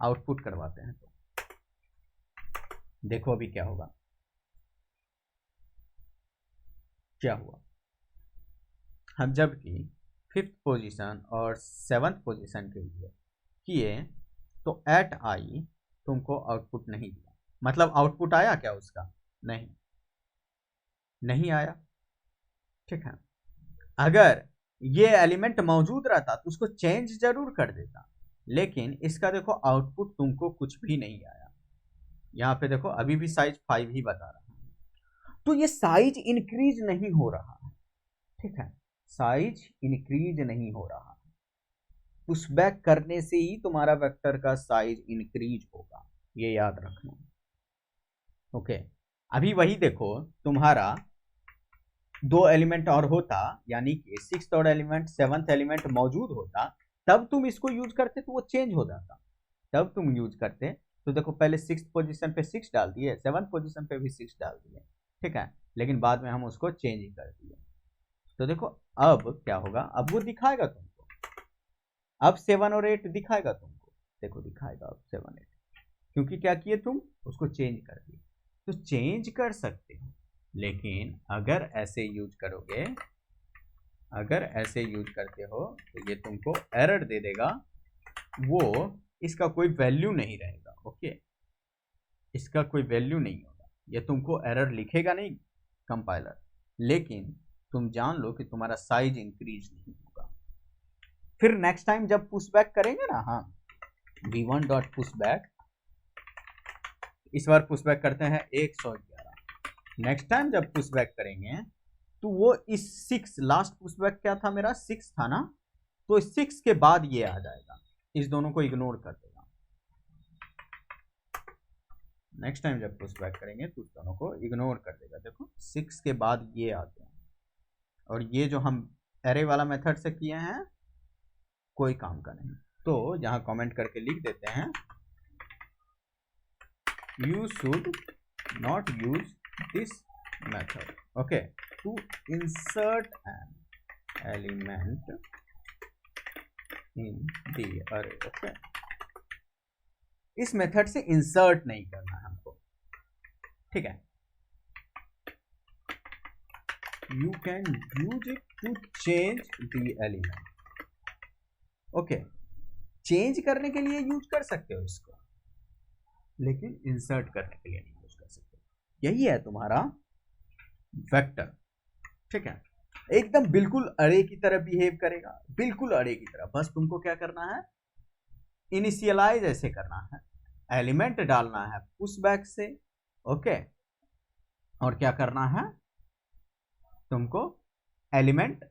आउटपुट करवाते हैं तो। देखो अभी क्या होगा, क्या हुआ। हम जबकि 5th पोजीशन और 7th पोजीशन के लिए किए तो एट आई तुमको आउटपुट नहीं दिया। मतलब आउटपुट आया क्या उसका? नहीं, नहीं आया। ठीक है, अगर ये एलिमेंट मौजूद रहता तो उसको चेंज जरूर कर देता, लेकिन इसका देखो आउटपुट तुमको कुछ भी नहीं आया। यहाँ पे देखो अभी भी साइज 5 ही बता रहा है, तो ये साइज इंक्रीज नहीं हो रहा है। ठीक है, साइज इंक्रीज नहीं हो रहा है। पुशबैक करने से ही तुम्हारा वेक्टर का साइज इंक्रीज होगा, ये याद रखना। ओके, अभी वही देखो, तुम्हारा 2 एलिमेंट और होता, यानी कि 6th और एलिमेंट 7th एलिमेंट मौजूद होता, तब तुम इसको यूज करते तो वो चेंज हो जाता। तब तुम यूज करते तो देखो पहले 6th पोजीशन पे 6 डाल दिए, 7th पोजीशन पे भी 6 डाल दिए, ठीक है, लेकिन बाद में हम उसको चेंज ही कर दिए। तो देखो अब क्या होगा, अब वो दिखाएगा तुमको, अब 7 और 8 दिखाएगा तुमको। देखो दिखाएगा अब 7 8, क्योंकि क्या किए तुम, उसको चेंज कर दिए। तो चेंज कर सकते हो, लेकिन अगर ऐसे यूज करोगे, अगर ऐसे यूज करते हो तो ये तुमको एरर दे देगा, वो इसका कोई वैल्यू नहीं रहेगा। ओके, इसका कोई वैल्यू नहीं होगा, ये तुमको एरर लिखेगा नहीं कंपाइलर, लेकिन तुम जान लो कि तुम्हारा साइज इंक्रीज नहीं होगा। फिर नेक्स्ट टाइम जब पुशबैक करेंगे ना, हाँ v1 डॉट पुशबैक, इस बार पुशबैक करते हैं 111। नेक्स्ट टाइम जब पुशबैक करेंगे तो वो इस 6, लास्ट पुशबैक क्या था मेरा 6 था ना, तो 6 के बाद ये आ जाएगा, इस दोनों को इग्नोर कर देगा। नेक्स्ट टाइम जब पुशबैक करेंगे तो उस दोनों को इग्नोर कर देगा। देखो 6 के बाद ये आ गया, और ये जो हम एरे वाला मेथड से किए हैं कोई काम का नहीं। तो यहां कमेंट करके लिख देते हैं, you should not use this method, okay, to insert an element in the array। okay, इस मेथड से इंसर्ट नहीं करना है हमको, ठीक है। you can use it to change the element, okay, change करने के लिए यूज कर सकते हो इसको, लेकिन इंसर्ट करने के लिए नहीं यूज कर सकते। यही है तुम्हारा वेक्टर, ठीक है, एकदम बिल्कुल अरे की तरह बिहेव करेगा, बिल्कुल अरे की तरह। बस तुमको क्या करना है, इनिशियलाइज ऐसे करना है, एलिमेंट डालना है पुशबैक से, ओके, और क्या करना है तुमको, एलिमेंट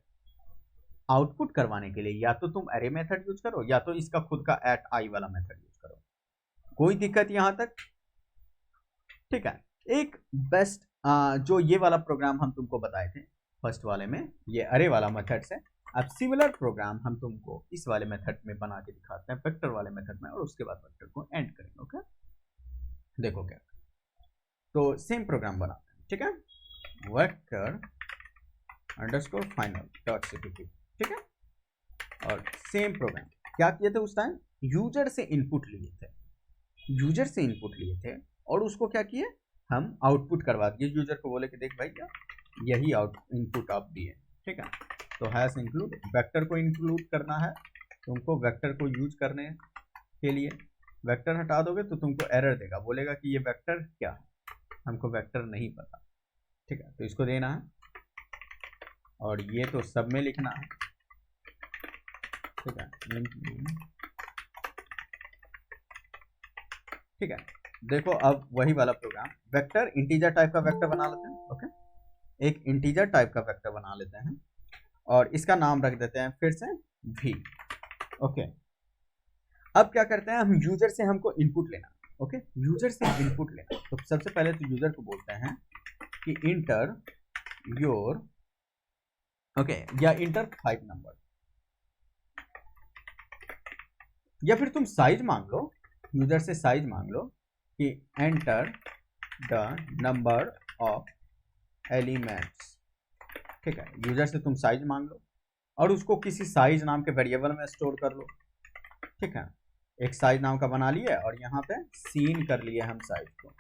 आउटपुट करवाने के लिए या तो तुम अरे मेथड यूज करो, या तो इसका खुद का एट आई वाला मेथड यूज करो, कोई दिक्कत यहां तक, ठीक है। एक बेस्ट जो ये वाला प्रोग्राम हम तुमको बताए थे फर्स्ट वाले में, ये अरे वाला मेथड से, अब सिमिलर प्रोग्राम हम तुमको इस वाले मेथड में बना के दिखाते हैं, वेक्टर वाले मेथड में, और उसके बाद वेक्टर को एंड करेंगे। ओके, देखो क्या, तो सेम प्रोग्राम बनाते हैं, ठीक है, vector underscore final dot CPP, ठीक है, और सेम प्रोग्राम क्या किए थे उस टाइम, यूजर से इनपुट लिए थे, यूजर से इनपुट लिए थे, और उसको क्या किए, हम आउटपुट करवा दिए। यूजर को बोले कि देख भाई क्या यही आउट इनपुट आप दिए, ठीक है। तो हैश इंक्लूड, वेक्टर को इंक्लूड करना है तुमको, वेक्टर को यूज करने के लिए वेक्टर हटा दोगे तो तुमको एरर देगा, बोलेगा कि ये वेक्टर क्या है, हमको वेक्टर नहीं पता, ठीक है, तो इसको देना है, और ये तो सब में लिखना है, ठीक है, ठीक है। देखो अब वही वाला प्रोग्राम, वेक्टर इंटीजर टाइप का वेक्टर बना लेते हैं। ओके, एक इंटीजर टाइप का वेक्टर बना लेते हैं और इसका नाम रख देते हैं फिर से v। ओके, अब क्या करते हैं हम, यूजर से हमको इनपुट लेना। ओके, यूजर से इनपुट लेना, तो सबसे पहले तो यूजर को बोलते हैं कि इंटर योर, ओके, या इंटर 5 नंबर, या फिर तुम साइज मांग लो, यूजर से साइज मांग लो कि enter the number of elements. ठीक है, यूजर से तुम साइज मांग लो और उसको किसी साइज नाम के वेरिएबल में स्टोर कर लो। ठीक है, एक साइज नाम का बना लिए और यहाँ पे सीन कर लिए हम साइज को,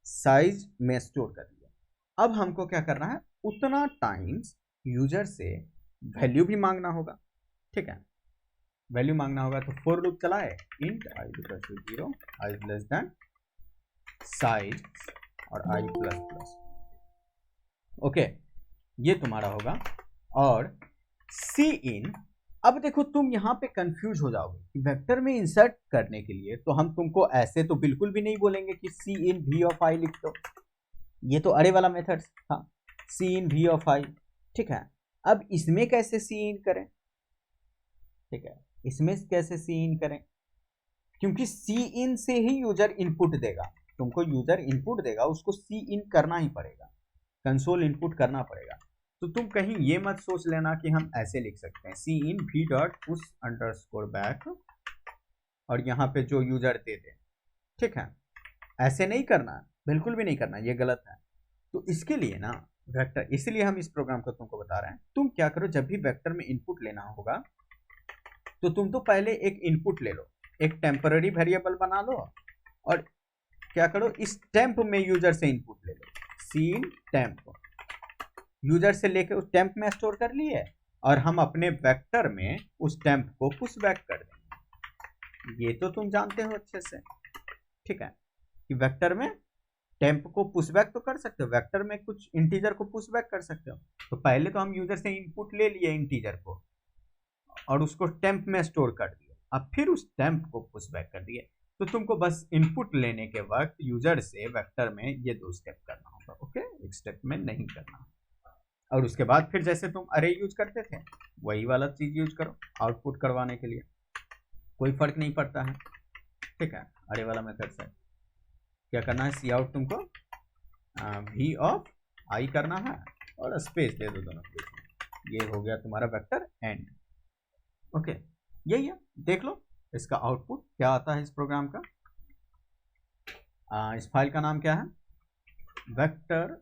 साइज में स्टोर कर लिया। अब हमको क्या करना है, उतना टाइम्स यूजर से वैल्यू भी मांगना होगा। ठीक है, वैल्यू मांगना होगा तो फॉर लूप चलाए, int i equal to 0, i less than size और i प्लस प्लस। ओके, ये तुम्हारा होगा। और सी इन, अब देखो तुम यहाँ पे कंफ्यूज हो जाओगे कि वेक्टर में इंसर्ट करने के लिए तो हम तुमको ऐसे तो बिल्कुल भी नहीं बोलेंगे कि सी इन v ऑफ i लिख दो, ये तो अरे वाला मेथड था, सी इन v ऑफ i। ठीक है, अब इसमें कैसे सी इन करें? ठीक है, इसमें कैसे सी इन करें, क्योंकि सी इन से ही यूजर इनपुट देगा, तुमको यूजर इनपुट देगा, उसको सी इन करना ही पड़ेगा, कंसोल इनपुट करना पड़ेगा। तो तुम कहीं ये मत सोच लेना कि हम ऐसे लिख सकते हैं सी इन v dot push underscore back और यहाँ पे जो यूजर दे दे। ठीक है, ऐसे नहीं करना, बिल्कुल भी नहीं करना, ये गलत है। तो इसके लिए ना वेक्टर, इसलिए हम इस प्रोग्राम को तुमको बता रहे हैं, तुम क्या करो, जब भी वेक्टर में इनपुट लेना होगा तो तुम तो पहले एक इनपुट ले लो, एक टेम्पररी वेरिएबल बना लो और क्या करो, इस टेम्प में यूजर से इनपुट ले लो, सीन टेम्प, यूजर से लेके उस टेम्प में स्टोर कर लिए और हम अपने वेक्टर में उस टेम्प को पुश बैक कर देंगे। ये तो तुम जानते हो अच्छे से। ठीक है, कि वेक्टर में टेम्प को पुश बैक तो कर सकते हो, वेक्टर में कुछ इंटीजर को पुश बैक कर सकते हो। तो पहले तो हम यूजर से इनपुट ले लिए इंटीजर को और उसको टेम्प में स्टोर कर दिए, अब फिर उस टेम्प को पुश बैक कर दिए। तो तुमको बस इनपुट लेने के वक्त यूजर से वेक्टर में ये 2 स्टेप करना होगा। ओके, एक स्टेप में नहीं करना। और उसके बाद फिर जैसे तुम अरे यूज करते थे वही वाला चीज यूज करो आउटपुट करवाने के लिए, कोई फर्क नहीं पड़ता है। ठीक है, अरे वाला मेथड से क्या करना है, सी आउट तुमको v ऑफ i करना है और स्पेस दे दो दोनों के बीच में। ये हो गया तुम्हारा वेक्टर एंड। ओके, यही है, देख लो इसका आउटपुट क्या आता है इस प्रोग्राम का। इस फाइल का नाम क्या है, vector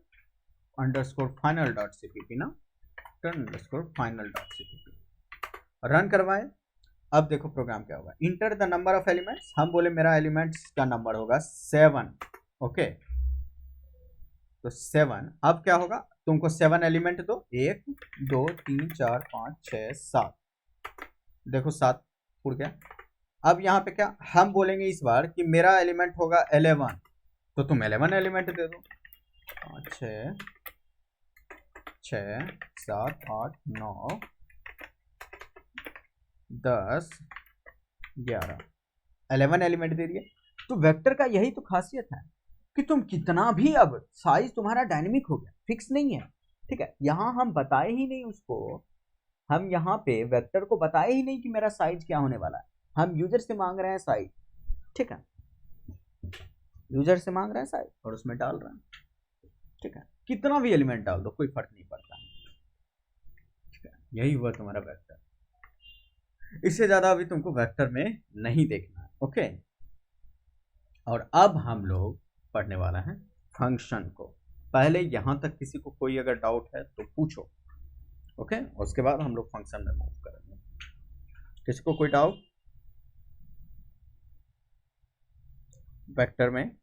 underscore final dot cpp ना, vector underscore final dot cpp। Run करवाए, अब देखो प्रोग्राम क्या होगा, enter the number of elements, हम बोले मेरा एलिमेंट्स का नंबर होगा 7। ओके, तो 7, अब क्या होगा, तुमको 7 एलिमेंट दो, 1 2 3 4 5 6 7, देखो 7 उड़ गया। अब यहाँ पे क्या हम बोलेंगे इस बार कि मेरा एलिमेंट होगा 11, तो तुम 11 एलिमेंट दे दो, 6 6 7 8 9 10 11, 11 एलिमेंट दे दिए। तो वेक्टर का यही तो खासियत है कि तुम कितना भी, अब साइज तुम्हारा डायनेमिक हो गया, फिक्स नहीं है। ठीक है, यहाँ हम बताए ही नहीं उसको, हम यहाँ पे वेक्टर को बताए ही नहीं कि मेरा साइज क्या होने वाला है, हम यूजर से मांग रहे हैं साइज। ठीक है, यूजर से मांग रहे हैं साइज और उसमें डाल रहे हैं। ठीक है, कितना भी एलिमेंट डाल दो कोई फर्क नहीं पड़ता। ठीक है, यही हुआ तुम्हारा वेक्टर, इससे ज्यादा अभी तुमको वेक्टर में नहीं देखना है। ओके, और अब हम लोग पढ़ने वाला है फंक्शन को। पहले यहां तक किसी को कोई अगर डाउट है तो पूछो। ओके, उसके बाद हम लोग फंक्शन में मूव करेंगे। किसी को कोई डाउट वेक्टर में?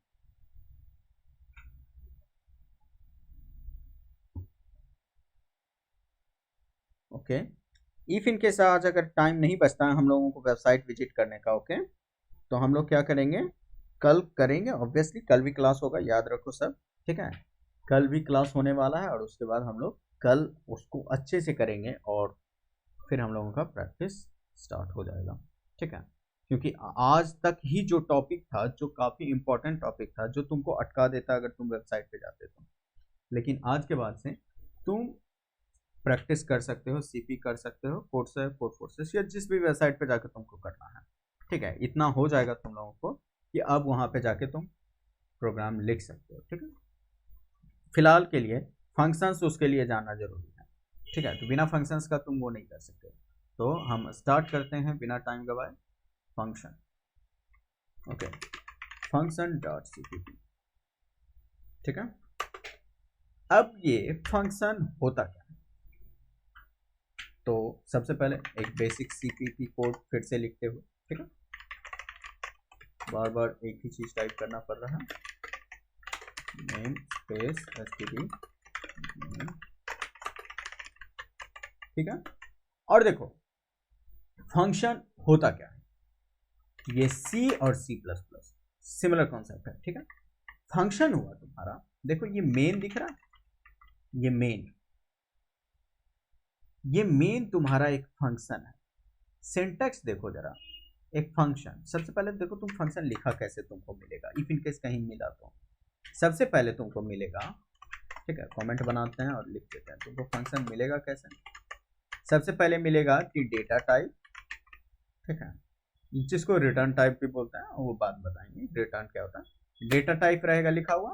ओके, इफ इनकेस आज अगर टाइम नहीं बचता है हम लोगों को वेबसाइट विजिट करने का, ओके, तो हम लोग क्या करेंगे, कल करेंगे। ऑब्वियसली कल भी क्लास होगा, याद रखो सब। ठीक है, कल भी क्लास होने वाला है और उसके बाद हम लोग कल उसको अच्छे से करेंगे और फिर हम लोगों का प्रैक्टिस स्टार्ट हो जाएगा। ठीक है, क्योंकि आज तक ही जो टॉपिक था, जो काफ़ी इंपॉर्टेंट टॉपिक था, जो तुमको अटका देता अगर तुम वेबसाइट पे जाते तो, लेकिन आज के बाद से तुम प्रैक्टिस कर सकते हो, सीपी कर सकते हो, कोर्सेरा, कोडफोर्सेस या जिस भी वेबसाइट पे जाकर तुमको करना है। ठीक है, इतना हो जाएगा तुम लोगों को कि अब वहाँ पे जाके तुम प्रोग्राम लिख सकते हो। ठीक है, फिलहाल के लिए फंक्शंस उसके लिए जानना जरूरी है। ठीक है, तो बिना फंक्शंस का तुम वो नहीं कर सकते। तो हम स्टार्ट करते हैं बिना टाइम गवाए। Function, okay, function dot cpp। ठीक है, अब ये फंक्शन होता क्या है, तो सबसे पहले एक बेसिक cpp कोड फिर से लिखते हुए, ठीक है, बार बार एक ही चीज टाइप करना पड़ रहा है, नेम स्पेस std, ठीक है। और देखो फंक्शन होता क्या है, ये C और C++ सिमिलर कॉन्सेप्ट है। ठीक है, फंक्शन हुआ तुम्हारा, देखो ये मेन दिख रहा है, ये मेन तुम्हारा एक फंक्शन है। सिंटैक्स देखो जरा, एक फंक्शन, सबसे पहले देखो तुम फंक्शन लिखा कैसे तुमको मिलेगा, इफ इन केस कहीं मिला तो सबसे पहले तुमको मिलेगा, ठीक है, कमेंट बनाते हैं और लिख देते हैं तुमको फंक्शन मिलेगा कैसे। सबसे पहले मिलेगा कि डेटा टाइप, ठीक है, जिसको रिटर्न टाइप भी बोलते हैं, वो बात बताएंगे रिटर्न क्या होता है। डेटा टाइप रहेगा लिखा हुआ,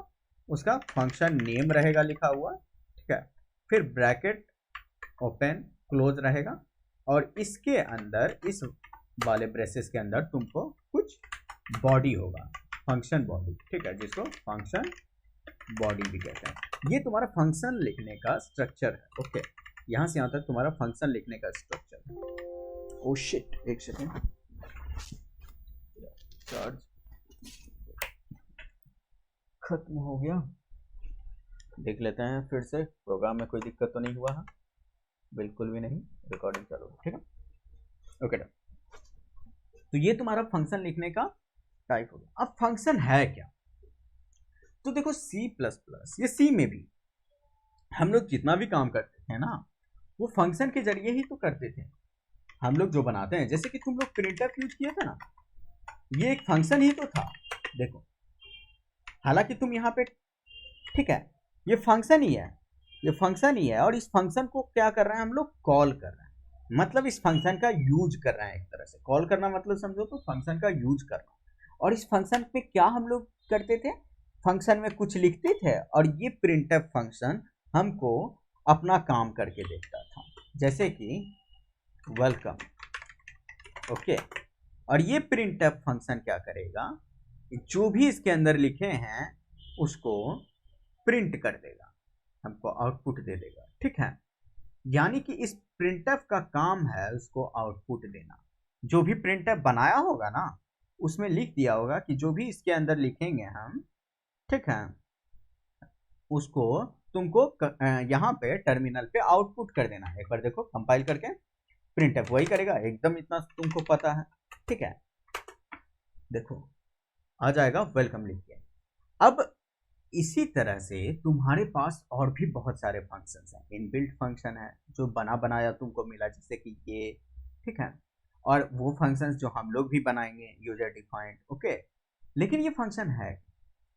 उसका फंक्शन नेम रहेगा लिखा हुआ, ठीक है, फिर ब्रैकेट ओपन क्लोज रहेगा, और इसके अंदर, इस वाले ब्रेसेस के अंदर तुमको कुछ बॉडी होगा, फंक्शन बॉडी, ठीक है, जिसको फंक्शन बॉडी भी कहते हैं। ये तुम्हारा फंक्शन लिखने का स्ट्रक्चर है। ओके, यहां से यहां तक तुम्हारा फंक्शन लिखने का स्ट्रक्चर है। ओ शिट, एक सेकेंड, चार्ज खत्म हो गया। देख लेते हैं फिर से, प्रोग्राम में कोई दिक्कत तो नहीं हुआ है, बिल्कुल भी नहीं, रिकॉर्डिंग चालू है। ठीक है, ओके, तो ये तुम्हारा फंक्शन लिखने का टाइप हो गया। अब फंक्शन है क्या, तो देखो C++, ये C में भी हम लोग जितना भी काम करते थे ना, वो फंक्शन के जरिए ही तो करते थे। हम लोग जो बनाते हैं, जैसे कि तुम लोग प्रिंटफ यूज किया था ना, ये एक फंक्शन ही तो था। देखो, हालांकि तुम यहाँ पे, ठीक है, ये फंक्शन ही है, ये फंक्शन ही है, और इस फंक्शन को क्या कर रहे हैं हम लोग, कॉल कर रहे हैं, मतलब इस फंक्शन का यूज कर रहे हैं। एक तरह से कॉल करना मतलब समझो तो फंक्शन का यूज करना। और इस फंक्शन पे क्या हम लोग करते थे, फंक्शन में कुछ लिखते थे, और ये प्रिंटफ फंक्शन हमको अपना काम करके देता था, जैसे कि वेलकम। ओके, और ये प्रिंटफ फंक्शन क्या करेगा, जो भी इसके अंदर लिखे हैं उसको प्रिंट कर देगा, हमको आउटपुट दे देगा। ठीक है, यानी कि इस प्रिंटफ का काम है उसको आउटपुट देना। जो भी प्रिंटफ बनाया होगा ना, उसमें लिख दिया होगा कि जो भी इसके अंदर लिखेंगे हम, ठीक है, उसको तुमको यहाँ पे टर्मिनल पे आउटपुट कर देना है। एक बार देखो कंपाइल करके, प्रिंटफ वही करेगा एकदम, इतना तुमको पता है। ठीक है, देखो आ जाएगा वेलकम लिख के। अब इसी तरह से तुम्हारे पास और भी बहुत सारे फंक्शंस हैं, इनबिल्ट फंक्शन है जो बना बनाया तुमको मिला, जैसे कि ये, ठीक है, और वो फंक्शंस जो हम लोग भी बनाएंगे यूजर डिफाइंड। ओके, लेकिन ये फंक्शन है,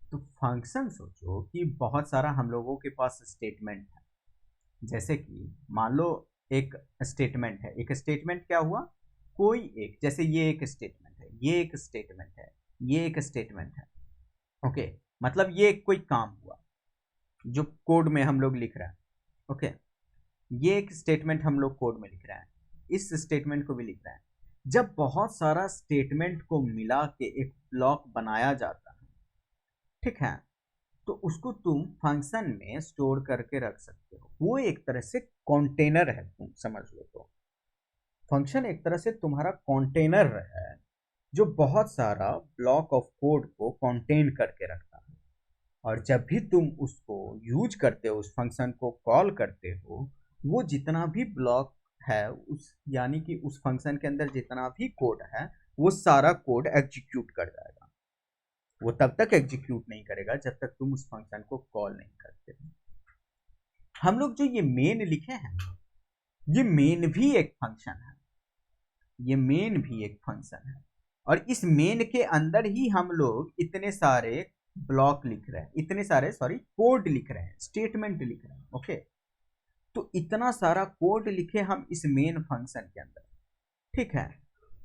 तो फंक्शन सोचो कि बहुत सारा हम लोगों के पास स्टेटमेंट है। जैसे कि मान लो एक स्टेटमेंट है, एक स्टेटमेंट क्या हुआ, कोई एक, जैसे ये एक स्टेटमेंट है, ये एक स्टेटमेंट है, ये एक स्टेटमेंट है। ओके, मतलब ये कोई काम हुआ जो कोड में हम लोग लिख रहे हैं। ओके, ये एक स्टेटमेंट हम लोग कोड में लिख रहे हैं, इस स्टेटमेंट को भी लिख रहे हैं। जब बहुत सारा स्टेटमेंट को मिला के एक ब्लॉक बनाया जाता है, ठीक है, तो उसको तुम फंक्शन में स्टोर करके रख सकते हो। वो एक तरह से कंटेनर है, तुम समझ लो। तो फंक्शन एक तरह से तुम्हारा कंटेनर है, जो बहुत सारा ब्लॉक ऑफ कोड को कंटेन करके रखता है। और जब भी तुम उसको यूज करते हो, उस फंक्शन को कॉल करते हो, वो जितना भी ब्लॉक है, उस यानी कि उस फंक्शन के अंदर जितना भी कोड है, वो सारा कोड एग्जीक्यूट कर जाएगा। वो तब तक एग्जीक्यूट नहीं करेगा जब तक तुम उस फंक्शन को कॉल नहीं करते। हम लोग जो ये मेन लिखे हैं, ये मेन भी एक फंक्शन है, ये मेन भी एक फंक्शन है। और इस मेन के अंदर ही हम लोग इतने सारे ब्लॉक लिख रहे हैं, इतने सारे कोड लिख रहे हैं, स्टेटमेंट लिख रहे हैं। ओके, तो इतना सारा कोड लिखे हम इस मेन फंक्शन के अंदर, ठीक है।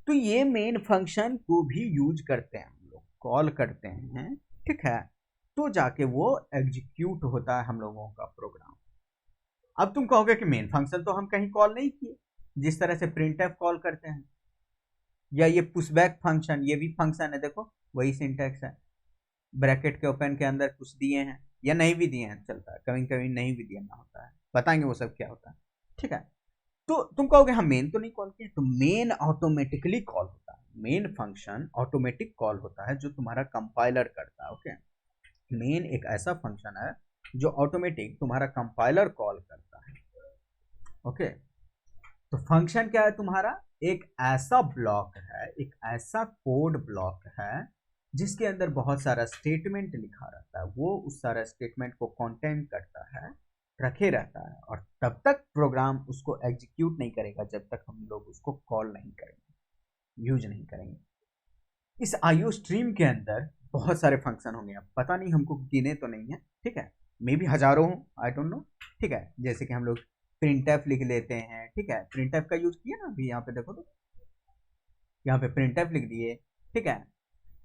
तो ये मेन फंक्शन को भी यूज करते हैं हम लोग, कॉल करते हैं, ठीक है। तो जाके वो एग्जीक्यूट होता है हम लोगों का प्रोग्राम। अब तुम कहोगे कि मेन फंक्शन तो हम कहीं कॉल नहीं किए, जिस तरह से प्रिंटफ कॉल करते हैं, या ये पुशबैक फंक्शन, ये भी फंक्शन है, देखो वही सिंटैक्स है। ब्रैकेट के ओपन के अंदर कुछ दिए हैं या नहीं भी दिए हैं, चलता है, कभी कभी नहीं भी देना होता है, बताएंगे वो सब क्या होता है, ठीक है। तो तुम कहोगे हम मेन तो नहीं कॉल किए, तो मेन ऑटोमेटिकली कॉल होता है, मेन फंक्शन ऑटोमेटिक कॉल होता है जो तुम्हारा कंपाइलर करता है। ओके, मेन एक ऐसा फंक्शन है जो ऑटोमेटिक तुम्हारा कंपाइलर कॉल करता है। ओके, तो फंक्शन क्या है तुम्हारा, एक ऐसा ब्लॉक है, एक ऐसा कोड ब्लॉक है जिसके अंदर बहुत सारा स्टेटमेंट लिखा रहता है। वो उस सारा स्टेटमेंट को कंटेन करता है, रखे रहता है, और तब तक प्रोग्राम उसको एग्जीक्यूट नहीं करेगा जब तक हम लोग उसको कॉल नहीं करेंगे, यूज नहीं करेंगे। इस आईओ स्ट्रीम के अंदर बहुत सारे फंक्शन होंगे, अब पता नहीं, हमको गिने तो नहीं है, ठीक है, मे भी हजारों हो, आई डोंट नो, ठीक है। जैसे कि हम लोग प्रिंटफ लिख लेते हैं, ठीक है, प्रिंटफ का यूज किया ना अभी, यहाँ पे देखो तो यहाँ पे प्रिंटफ लिख दिए, ठीक है।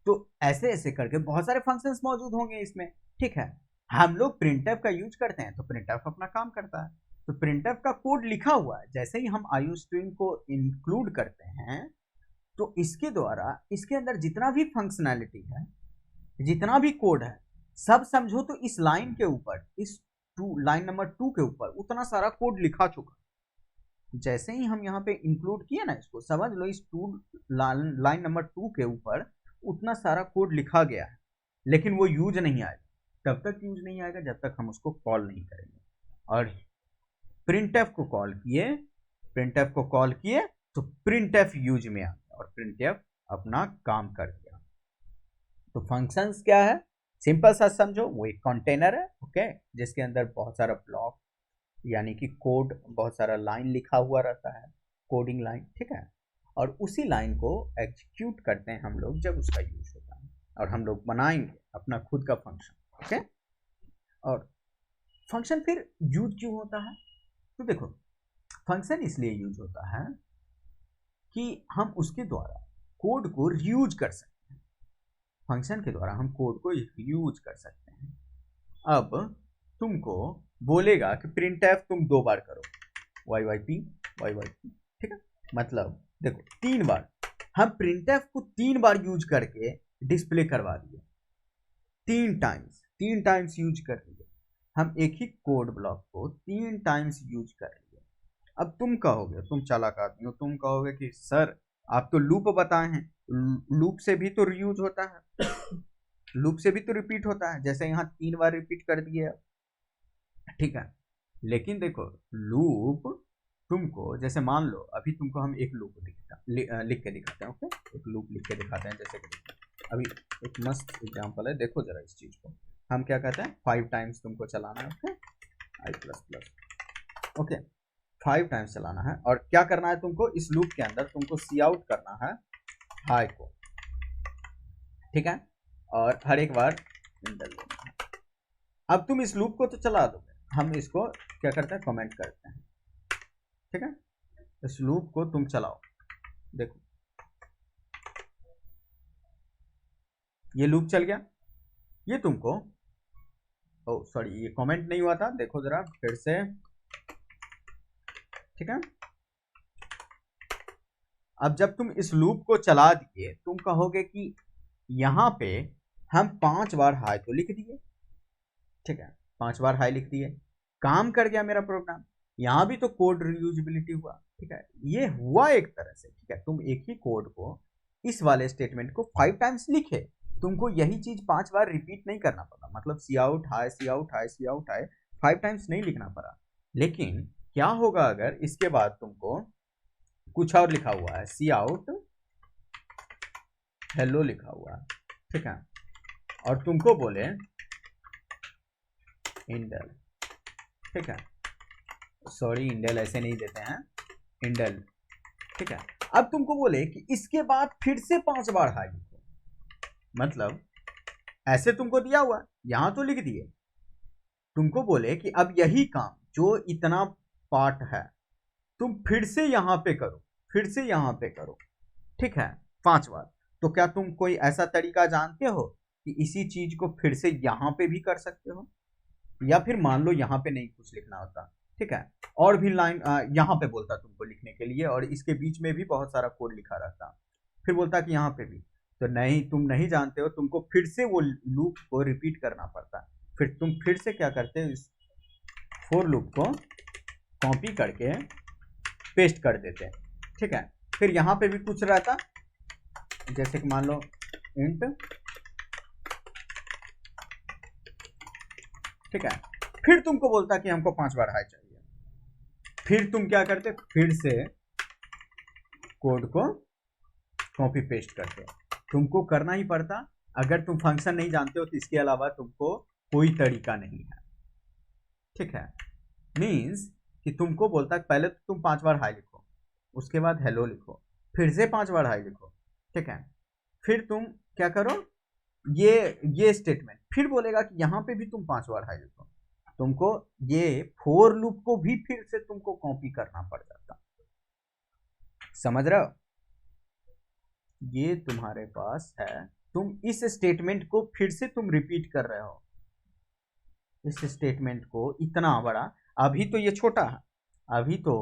तो ऐसे ऐसे करके बहुत सारे फंक्शंस मौजूद होंगे इसमें, ठीक है। हम लोग प्रिंटफ का यूज करते हैं तो प्रिंटफ अपना काम करता है, तो प्रिंटफ का कोड लिखा हुआ है, जैसे ही हम आईओ स्ट्रीम को इंक्लूड करते हैं तो इसके द्वारा इसके अंदर जितना भी फंक्शनैलिटी है, जितना भी कोड है, सब समझो तो इस लाइन के ऊपर, इस लाइन नंबर 2 के ऊपर उतना सारा कोड लिखा चुका। जैसे ही हम यहाँ पे इंक्लूड किए ना इसको, समझ लो इस लाइन नंबर 2 के ऊपर उतना सारा कोड लिखा गया है, लेकिन वो यूज नहीं आएगा, तब तक यूज नहीं आएगा जब तक हम उसको कॉल नहीं करेंगे। और प्रिंटफ को कॉल किए, प्रिंटफ को कॉल किए तो प्रिंटफ यूज में आ गया और प्रिंटफ अपना काम कर दिया। तो फंक्शंस क्या है, सिंपल सा समझो, वो एक कंटेनर है, ओके, जिसके अंदर बहुत सारा ब्लॉक यानी कि कोड, बहुत सारा लाइन लिखा हुआ रहता है, कोडिंग लाइन, ठीक है। और उसी लाइन को एग्जीक्यूट करते हैं हम लोग जब उसका यूज होता है, और हम लोग बनाएंगे अपना खुद का फंक्शन, ओके। और फंक्शन फिर यूज क्यों होता है, तो देखो फंक्शन इसलिए यूज होता है कि हम उसके द्वारा कोड को रीयूज कर सकते हैं, फंक्शन के द्वारा हम कोड को रीयूज कर सकते हैं। अब तुमको बोलेगा कि प्रिंटफ तुम 2 बार करो, YYP, ठीक है, मतलब देखो 3 बार, हम प्रिंटफ को 3 बार यूज करके डिस्प्ले करवा दिए, 3 टाइम्स यूज कर लिए, हम एक ही कोड ब्लॉक को 3 टाइम्स यूज कर लिए। अब तुम कहोगे, तुम चालाक आदमी हो, तुम कहोगे कि सर आप तो लूप बताए हैं, लूप से भी तो रीयूज होता है, लूप से भी तो रिपीट होता है, जैसे यहाँ 3 बार रिपीट कर दिए, ठीक है। लेकिन देखो लूप तुमको, जैसे मान लो अभी तुमको हम एक लूप लिख के दिखाते हैं, ओके, एक लूप लिख के दिखाते हैं, जैसे कि अभी एक मस्त एग्जांपल है, देखो जरा इस चीज को, हम क्या कहते हैं 5 टाइम्स तुमको चलाना है, ओके, i++, ओके, 5 टाइम्स चलाना है, और क्या करना है तुमको, इस लूप के अंदर तुमको सी आउट करना है हाई को, ठीक है, और हर एक बार इंटर लेना है। अब तुम इस लूप को तो चला दोगे, हम इसको क्या करते हैं, कमेंट करते हैं, ठीक है। इस लूप को तुम चलाओ, देखो ये लूप चल गया, ये तुमको, ओ सॉरी ये कमेंट नहीं हुआ था, देखो जरा फिर से, ठीक है। अब जब तुम इस लूप को चला दिए, तुम कहोगे कि यहां पे हम 5 बार हाई तो लिख दिए, ठीक है, 5 बार हाई लिख दिए, काम कर गया मेरा प्रोग्राम, यहां भी तो कोड रीयूजेबिलिटी हुआ, ठीक है, ये हुआ एक तरह से, ठीक है। तुम एक ही कोड को, इस वाले स्टेटमेंट को 5 टाइम्स लिखे, तुमको यही चीज 5 बार रिपीट नहीं करना पड़ा, मतलब सी आउट हाई, सी आउट हाई, सी आउट हाई 5 टाइम्स नहीं लिखना पड़ा। लेकिन क्या होगा अगर इसके बाद तुमको कुछ और लिखा हुआ है, सी आउट हेलो लिखा हुआ है, ठीक है, और तुमको बोले इंडल, ठीक है, सॉरी इंडल ऐसे नहीं देते हैं, इंडल, ठीक है। अब तुमको बोले कि इसके बाद फिर से 5 बार हाई लिखो, मतलब ऐसे तुमको दिया हुआ यहां तो लिख दिए, तुमको बोले कि अब यही काम जो इतना पार्ट है तुम फिर से यहां पे करो, फिर से यहां पे करो, ठीक है, 5 बार। तो क्या तुम कोई ऐसा तरीका जानते हो कि इसी चीज को फिर से यहां पे भी कर सकते हो, या फिर मान लो यहां पे नहीं कुछ लिखना होता, ठीक है, और भी लाइन यहां पे बोलता तुमको लिखने के लिए, और इसके बीच में भी बहुत सारा कोड लिखा रहता, फिर बोलता कि यहां पे भी, तो नहीं, तुम नहीं जानते हो, तुमको फिर से वो लूप को रिपीट करना पड़ता। फिर तुम फिर से क्या करते हो, इस फोर लूप को कॉपी करके पेस्ट कर देते, ठीक है। फिर यहां पे भी कुछ रहता, जैसे कि मान लो इंट, ठीक है, फिर तुमको बोलता कि हमको 5 बार हाई चाहिए, फिर तुम क्या करते, फिर से कोड को कॉपी पेस्ट करते, तुमको करना ही पड़ता। अगर तुम फंक्शन नहीं जानते हो तो इसके अलावा तुमको कोई तरीका नहीं है, ठीक है। मीन्स कि तुमको बोलता है पहले तो तुम 5 बार हाई लिखो, उसके बाद हेलो लिखो, फिर से 5 बार हाई लिखो, ठीक है, फिर तुम क्या करो, ये स्टेटमेंट, फिर बोलेगा कि यहां पे भी तुम 5 बार हाई लिखो, तुमको ये फोर लूप को भी फिर से तुमको कॉपी करना पड़ जाता। समझ रहे हो, ये तुम्हारे पास है, तुम इस स्टेटमेंट को फिर से तुम रिपीट कर रहे हो, इस स्टेटमेंट को इतना बड़ा, अभी तो ये छोटा है, अभी तो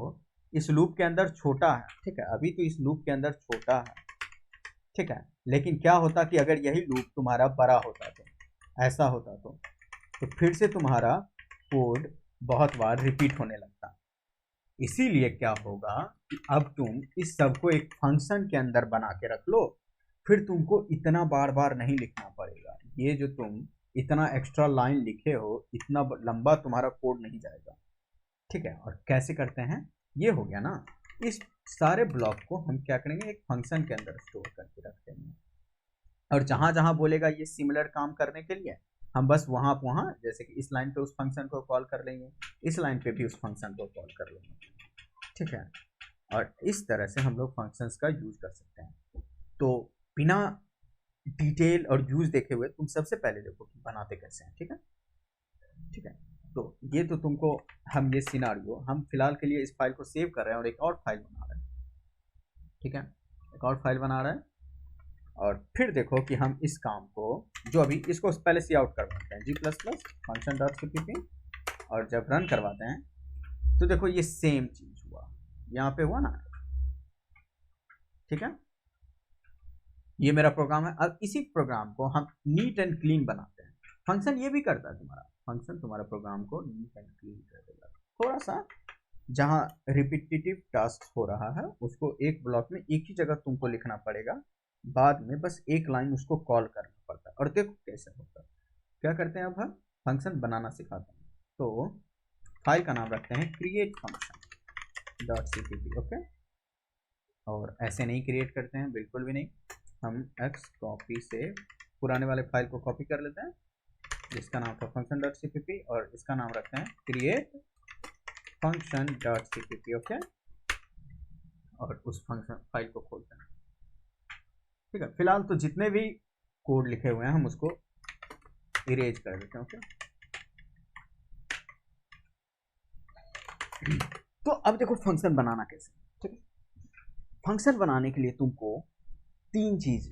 इस लूप के अंदर छोटा है, ठीक है, अभी तो इस लूप के अंदर छोटा है, ठीक है, लेकिन क्या होता कि अगर यही लूप तुम्हारा बड़ा होता तो, ऐसा होता तो फिर से तुम्हारा कोड बहुत बार रिपीट होने लगता। इसीलिए क्या होगा कि अब तुम इस सब को एक फंक्शन के अंदर बना के रख लो, फिर तुमको इतना बार बार नहीं लिखना पड़ेगा, ये जो तुम इतना एक्स्ट्रा लाइन लिखे हो, इतना लंबा तुम्हारा कोड नहीं जाएगा, ठीक है। और कैसे करते हैं, ये हो गया ना, इस सारे ब्लॉक को हम क्या करेंगे, एक फंक्शन के अंदर स्टोर करके रख देंगे, और जहां जहां बोलेगा ये सिमिलर काम करने के लिए, हम बस वहां जैसे कि इस लाइन पे उस फंक्शन को कॉल कर लेंगे, इस लाइन पे भी उस फंक्शन को कॉल कर लेंगे, ठीक है। और इस तरह से हम लोग फंक्शंस का यूज कर सकते हैं। तो बिना डिटेल और यूज देखे हुए तुम सबसे पहले देखो कि बनाते कैसे हैं, ठीक है, ठीक है। तो ये तो तुमको, हम ये सिनारियो हम फिलहाल के लिए इस फाइल को सेव कर रहे हैं और एक और फाइल बना रहे हैं, ठीक है, एक और फाइल बना रहे हैं, और फिर देखो कि हम इस काम को, जो अभी इसको पहले सी आउट करवाते हैं g++ function.cpp, और जब रन करवाते हैं तो देखो ये सेम चीज हुआ, यहाँ पे हुआ ना, ठीक है, ये मेरा प्रोग्राम है। अब इसी प्रोग्राम को हम नीट एंड क्लीन बनाते हैं, फंक्शन ये भी करता है, तुम्हारा फंक्शन तुम्हारा प्रोग्राम को नीट एंड क्लीन कर देगा, थोड़ा सा जहां रिपीटिटिव टास्क हो रहा है उसको एक ब्लॉक में एक ही जगह तुमको लिखना पड़ेगा, बाद में बस एक लाइन उसको कॉल करना पड़ता है। और देखो कैसे होता है, क्या करते हैं, अब हम फंक्शन बनाना सिखाते हैं। तो फाइल का नाम रखते हैं create function dot cpp, okay, और ऐसे नहीं क्रिएट करते हैं, बिल्कुल भी नहीं, हम एक्स कॉपी से पुराने वाले फाइल को कॉपी कर लेते हैं जिसका नाम था फंक्शन डॉट cpp, और इसका नाम रखते हैं create function dot cpp, okay, और उस फंक्शन फाइल को खोलते हैं, ठीक है। फिलहाल तो जितने भी कोड लिखे हुए हैं हम उसको इरेज कर देते हैं, ओके। तो अब देखो फंक्शन बनाना कैसे, ठीक है। फंक्शन बनाने के लिए तुमको 3 चीज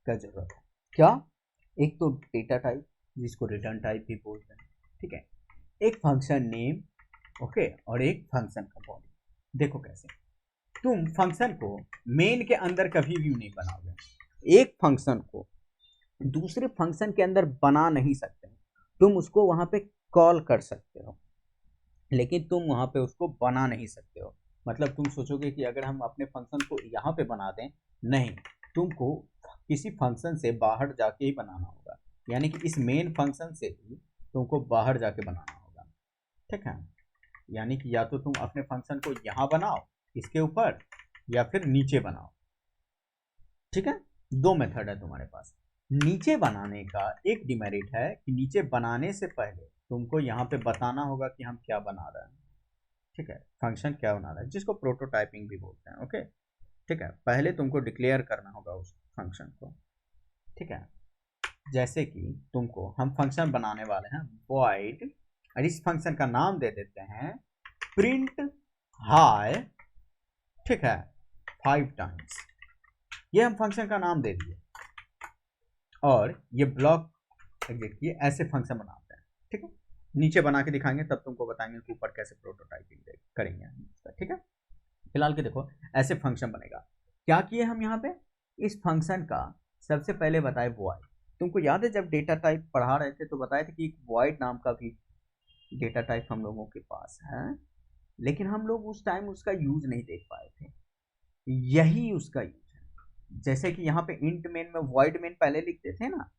का जरूरत है, क्या, एक तो डेटा टाइप जिसको रिटर्न टाइप भी बोलते हैं, ठीक है, एक फंक्शन नेम, ओके, और एक फंक्शन का बॉडी। देखो कैसे, तुम फंक्शन को मेन के अंदर कभी भी नहीं बनाओगे, एक फंक्शन को दूसरे फंक्शन के अंदर बना नहीं सकते, तुम उसको वहां पे कॉल कर सकते हो, लेकिन तुम वहां पे उसको बना नहीं सकते हो। मतलब तुम सोचोगे कि अगर हम अपने फंक्शन को यहाँ पे बना दें, नहीं, तुमको किसी फंक्शन से बाहर जाके ही बनाना होगा, यानी कि इस मेन फंक्शन से ही तुमको बाहर जाके बनाना होगा, ठीक है। यानी कि या तो तुम अपने फंक्शन को यहाँ बनाओ इसके ऊपर, या फिर नीचे बनाओ, ठीक है, 2 मेथड है तुम्हारे पास। नीचे बनाने का एक डिमेरिट है कि नीचे बनाने से पहले तुमको यहाँ पे बताना होगा कि हम क्या बना रहे हैं, ठीक है, फंक्शन क्या बना रहा है, जिसको प्रोटोटाइपिंग भी बोलते हैं, ओके। ठीक है, पहले तुमको डिक्लेयर करना होगा उस फंक्शन को। ठीक है, जैसे कि तुमको हम फंक्शन बनाने वाले हैं void, और इस फंक्शन का नाम दे देते हैं प्रिंट हाई। ठीक है, 5 टाइम्स, ये हम फंक्शन का नाम दे दिए और ये ब्लॉक एग्जिट किए। ऐसे फंक्शन बनाते हैं। ठीक है, नीचे बना के दिखाएंगे, तब तुमको बताएंगे कि ऊपर कैसे प्रोटोटाइपिंग करेंगे। ठीक है, फिलहाल के देखो ऐसे फंक्शन बनेगा। क्या किए हम यहाँ पे, इस फंक्शन का सबसे पहले बताए void। तुमको याद है जब डेटा टाइप पढ़ा रहे थे तो बताए थे कि एक void नाम का भी डेटा टाइप हम लोगों के पास है, लेकिन हम लोग उस टाइम उसका यूज नहीं देख पाए थे। यही उसका यूज है। जैसे कि यहाँ पे इंट मेन में void मेन पहले लिखते थे ना,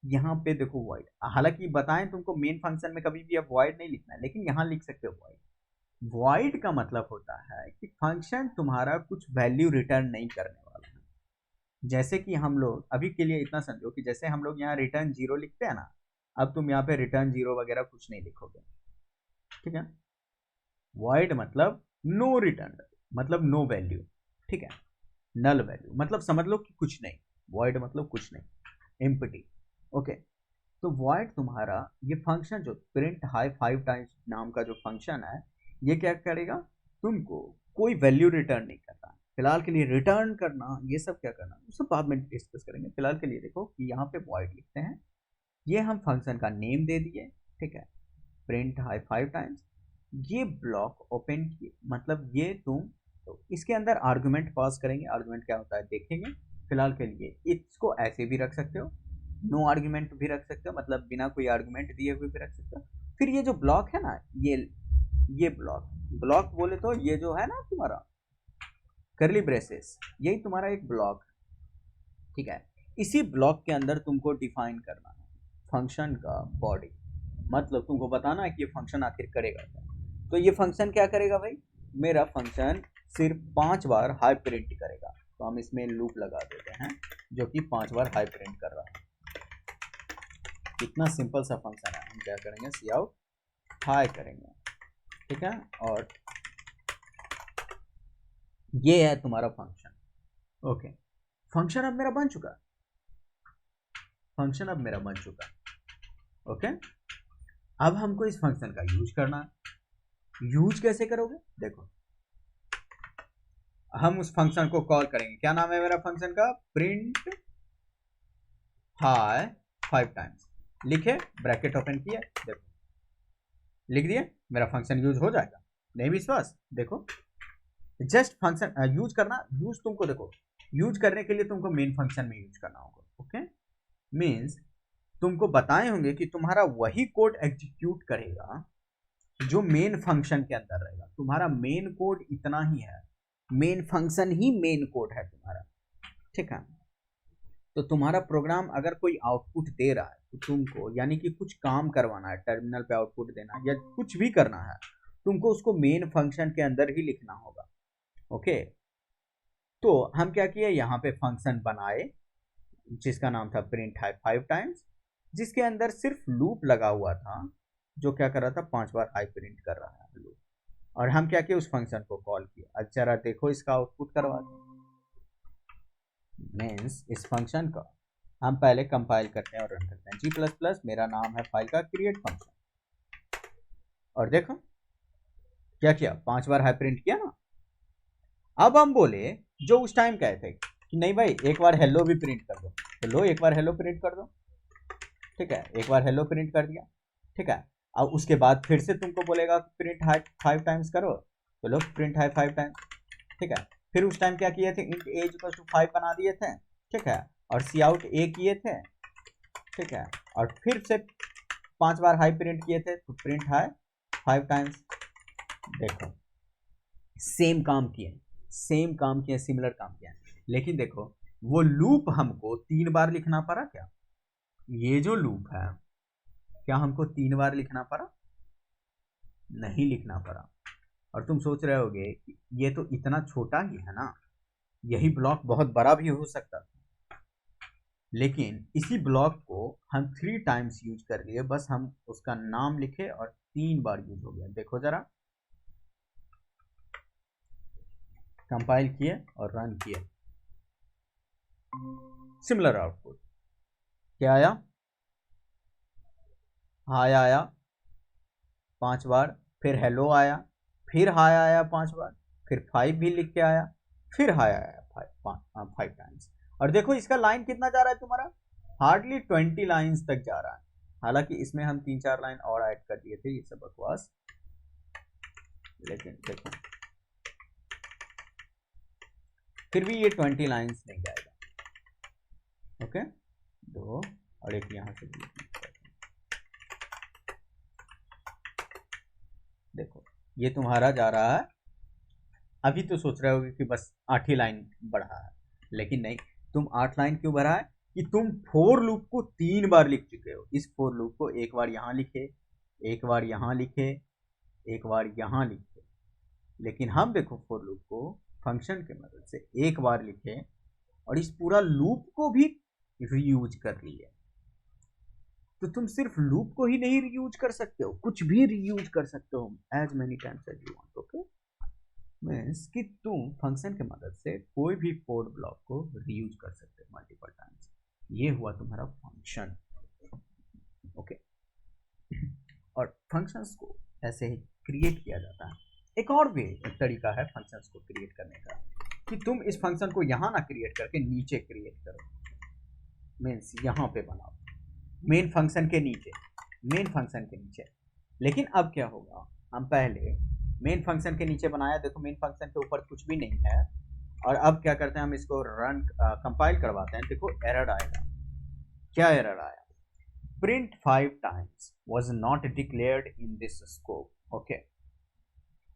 यहाँ पे देखो void। हालांकि बताएं तुमको मेन फंक्शन में कभी भी अब void नहीं लिखना है, लेकिन यहाँ लिख सकते हो void। void का मतलब होता है कि फंक्शन तुम्हारा कुछ वैल्यू रिटर्न नहीं करने वाला है। जैसे कि हम लोग अभी के लिए इतना समझो कि जैसे हम लोग यहाँ रिटर्न 0 लिखते हैं ना, अब तुम यहाँ पे रिटर्न 0 वगैरह कुछ नहीं लिखोगे। ठीक है, void मतलब नो रिटर्न, मतलब नो वैल्यू। ठीक है, नल वैल्यू मतलब समझ लो कि कुछ नहीं। void मतलब कुछ नहीं, एम्प्टी। ओके, तो void तुम्हारा ये फंक्शन जो प्रिंट हाई 5 टाइम्स नाम का जो फंक्शन है, ये क्या करेगा, तुमको कोई वैल्यू रिटर्न नहीं करता। फिलहाल के लिए रिटर्न करना ये सब क्या करना वो सब बाद में डिस्कस करेंगे। फिलहाल के लिए देखो कि यहाँ पे void लिखते हैं, ये हम फंक्शन का नेम दे दिए। ठीक है, प्रिंट हाई 5 टाइम्स, ये ब्लॉक ओपन किए, मतलब ये तुम तो इसके अंदर आर्गुमेंट पास करेंगे। आर्गुमेंट क्या होता है देखेंगे। फिलहाल के लिए इसको ऐसे भी रख सकते हो, नो आर्गुमेंट भी रख सकते हो, मतलब बिना कोई आर्गुमेंट दिए हुए भी रख सकते हो। फिर ये जो ब्लॉक है ना, ये ब्लॉक बोले तो ये जो है ना तुम्हारा करली ब्रेसेस, यही तुम्हारा एक ब्लॉक। ठीक है, इसी ब्लॉक के अंदर तुमको डिफाइन करना है फंक्शन का बॉडी, मतलब तुमको बताना है कि ये फंक्शन आखिर करेगा क्या। तो ये फंक्शन क्या करेगा भाई, मेरा फंक्शन सिर्फ 5 बार हाई प्रिंट करेगा। तो हम इसमें लूप लगा देते हैं जो कि 5 बार हाई प्रिंट कर रहा है। कितना सिंपल सा फंक्शन है। हम क्या करेंगे, सी आउट हाई करेंगे। ठीक है, और ये है तुम्हारा फंक्शन। ओके, फंक्शन अब मेरा बन चुका, फंक्शन अब मेरा बन चुका। ओके, अब हमको इस फंक्शन का यूज करना है। यूज कैसे करोगे, देखो हम उस फंक्शन को कॉल करेंगे। क्या नाम है मेरा फंक्शन का, प्रिंट हाई 5 टाइम्स। लिखे, ब्रैकेट ओपन किया, देखो लिख दिए, मेरा फंक्शन यूज हो जाएगा। नहीं विश्वास, देखो जस्ट फंक्शन यूज करना। यूज तुमको देखो, यूज करने के लिए तुमको मेन फंक्शन में यूज करना होगा। ओके, मीन्स तुमको बताए होंगे कि तुम्हारा वही कोड एग्जीक्यूट करेगा जो मेन फंक्शन के अंदर रहेगा। तुम्हारा मेन कोड इतना ही है, मेन फंक्शन ही मेन कोड है तुम्हारा। ठीक है, तो तुम्हारा प्रोग्राम अगर कोई आउटपुट दे रहा है तो तुमको यानी कि कुछ काम करवाना है, टर्मिनल पे आउटपुट देना या कुछ भी करना है, तुमको उसको मेन फंक्शन के अंदर ही लिखना होगा। ओके, तो हम क्या किए, यहाँ पे फंक्शन बनाए जिसका नाम था प्रिंट हाई 5 टाइम्स, जिसके अंदर सिर्फ लूप लगा हुआ था जो क्या कर रहा था, 5 बार हाई प्रिंट कर रहा है लूप। और हम क्या किए, उस फंक्शन को कॉल किया। अब जरा देखो इसका आउटपुट करवा दो। मीन्स इस फंक्शन का हम पहले कंपाइल करते हैं और रन करते हैं। जी प्लस प्लस मेरा नाम है फाइल का, क्रिएट फंक्शन। और देखो क्या किया, 5 बार हाई प्रिंट किया ना। अब हम बोले जो उस टाइम कहे थे कि नहीं भाई एक बार हेलो भी प्रिंट कर दो, तो लो एक बार हेलो प्रिंट कर दो। ठीक है, एक बार हेलो प्रिंट कर दिया। ठीक है, अब उसके बाद फिर से तुमको बोलेगा प्रिंट हाई 5 टाइम्स करो, तो लो प्रिंट हाई 5 टाइम्स। ठीक है, फिर उस टाइम क्या किए थे, इंट एज इक्वल टू 5 बना दिए थे। ठीक है, और सी आउट ए किए थे। ठीक है, और फिर से 5 बार हाई प्रिंट किए थे, तो प्रिंट हाई 5 टाइम्स। देखो सेम काम किए, सेम काम किए, सिमिलर काम किया, लेकिन देखो वो लूप हमको 3 बार लिखना पड़ा क्या, ये जो लूप है क्या हमको 3 बार लिखना पड़ा, नहीं लिखना पड़ा। और तुम सोच रहे होगे कि ये तो इतना छोटा ही है ना, यही ब्लॉक बहुत बड़ा भी हो सकता था, लेकिन इसी ब्लॉक को हम 3 टाइम्स यूज कर लिए। बस हम उसका नाम लिखे और 3 बार यूज हो गया। देखो जरा, कंपाइल किए और रन किए, सिमिलर आउटपुट क्या आया, हाय आया 5 बार, फिर हेलो आया, फिर हाय आया 5 बार, फिर 5 भी लिख के आया, फिर हाय आया 5 टाइम्स। और देखो इसका लाइन कितना जा रहा है तुम्हारा, हार्डली 20 लाइन्स तक जा रहा है। हालांकि इसमें हम 3-4 लाइन और ऐड कर दिए थे, ये सब बकवास, लेकिन देखो फिर भी ये 20 लाइन्स नहीं जाएगा। ओके, 2 और एक यहां से देखो ये तुम्हारा जा रहा है। अभी तो सोच रहे होगे कि बस 8 ही लाइन बढ़ा है, लेकिन नहीं, तुम 8 लाइन क्यों बढ़ा है कि तुम फोर लूप को 3 बार लिख चुके हो। इस फोर लूप को एक बार यहां लिखे, एक बार यहां लिखे, एक बार यहां लिखे, लेकिन हम देखो फोर लूप को फंक्शन के मदद से एक बार लिखे और इस पूरा लूप को भी रीयूज कर लिए। तो तुम सिर्फ लूप को ही नहीं रीयूज कर सकते हो, कुछ भी रीयूज कर सकते हो as many times as you want. Okay, means कि तुम फंक्शन के मदद से कोई भी कोड ब्लॉक को रीयूज कर सकते हो मल्टीपल टाइम्स। ये हुआ तुम्हारा फंक्शन। ओके, और फंक्शंस को ऐसे ही क्रिएट किया जाता है। एक और भी एक तरीका है फंक्शंस को क्रिएट करने का कि तुम इस फंक्शन को यहां ना क्रिएट करके नीचे क्रिएट करो, मीन्स यहां पे बनाओ मेन फंक्शन के नीचे, मेन फंक्शन के नीचे। लेकिन अब क्या होगा, हम पहले मेन फंक्शन के नीचे बनाया, देखो मेन फंक्शन के ऊपर कुछ भी नहीं है, और अब क्या करते हैं हम इसको रन कंपाइल करवाते हैं। देखो एरर आएगा, क्या एरर आया, print 5 times was not declared in this scope. Okay,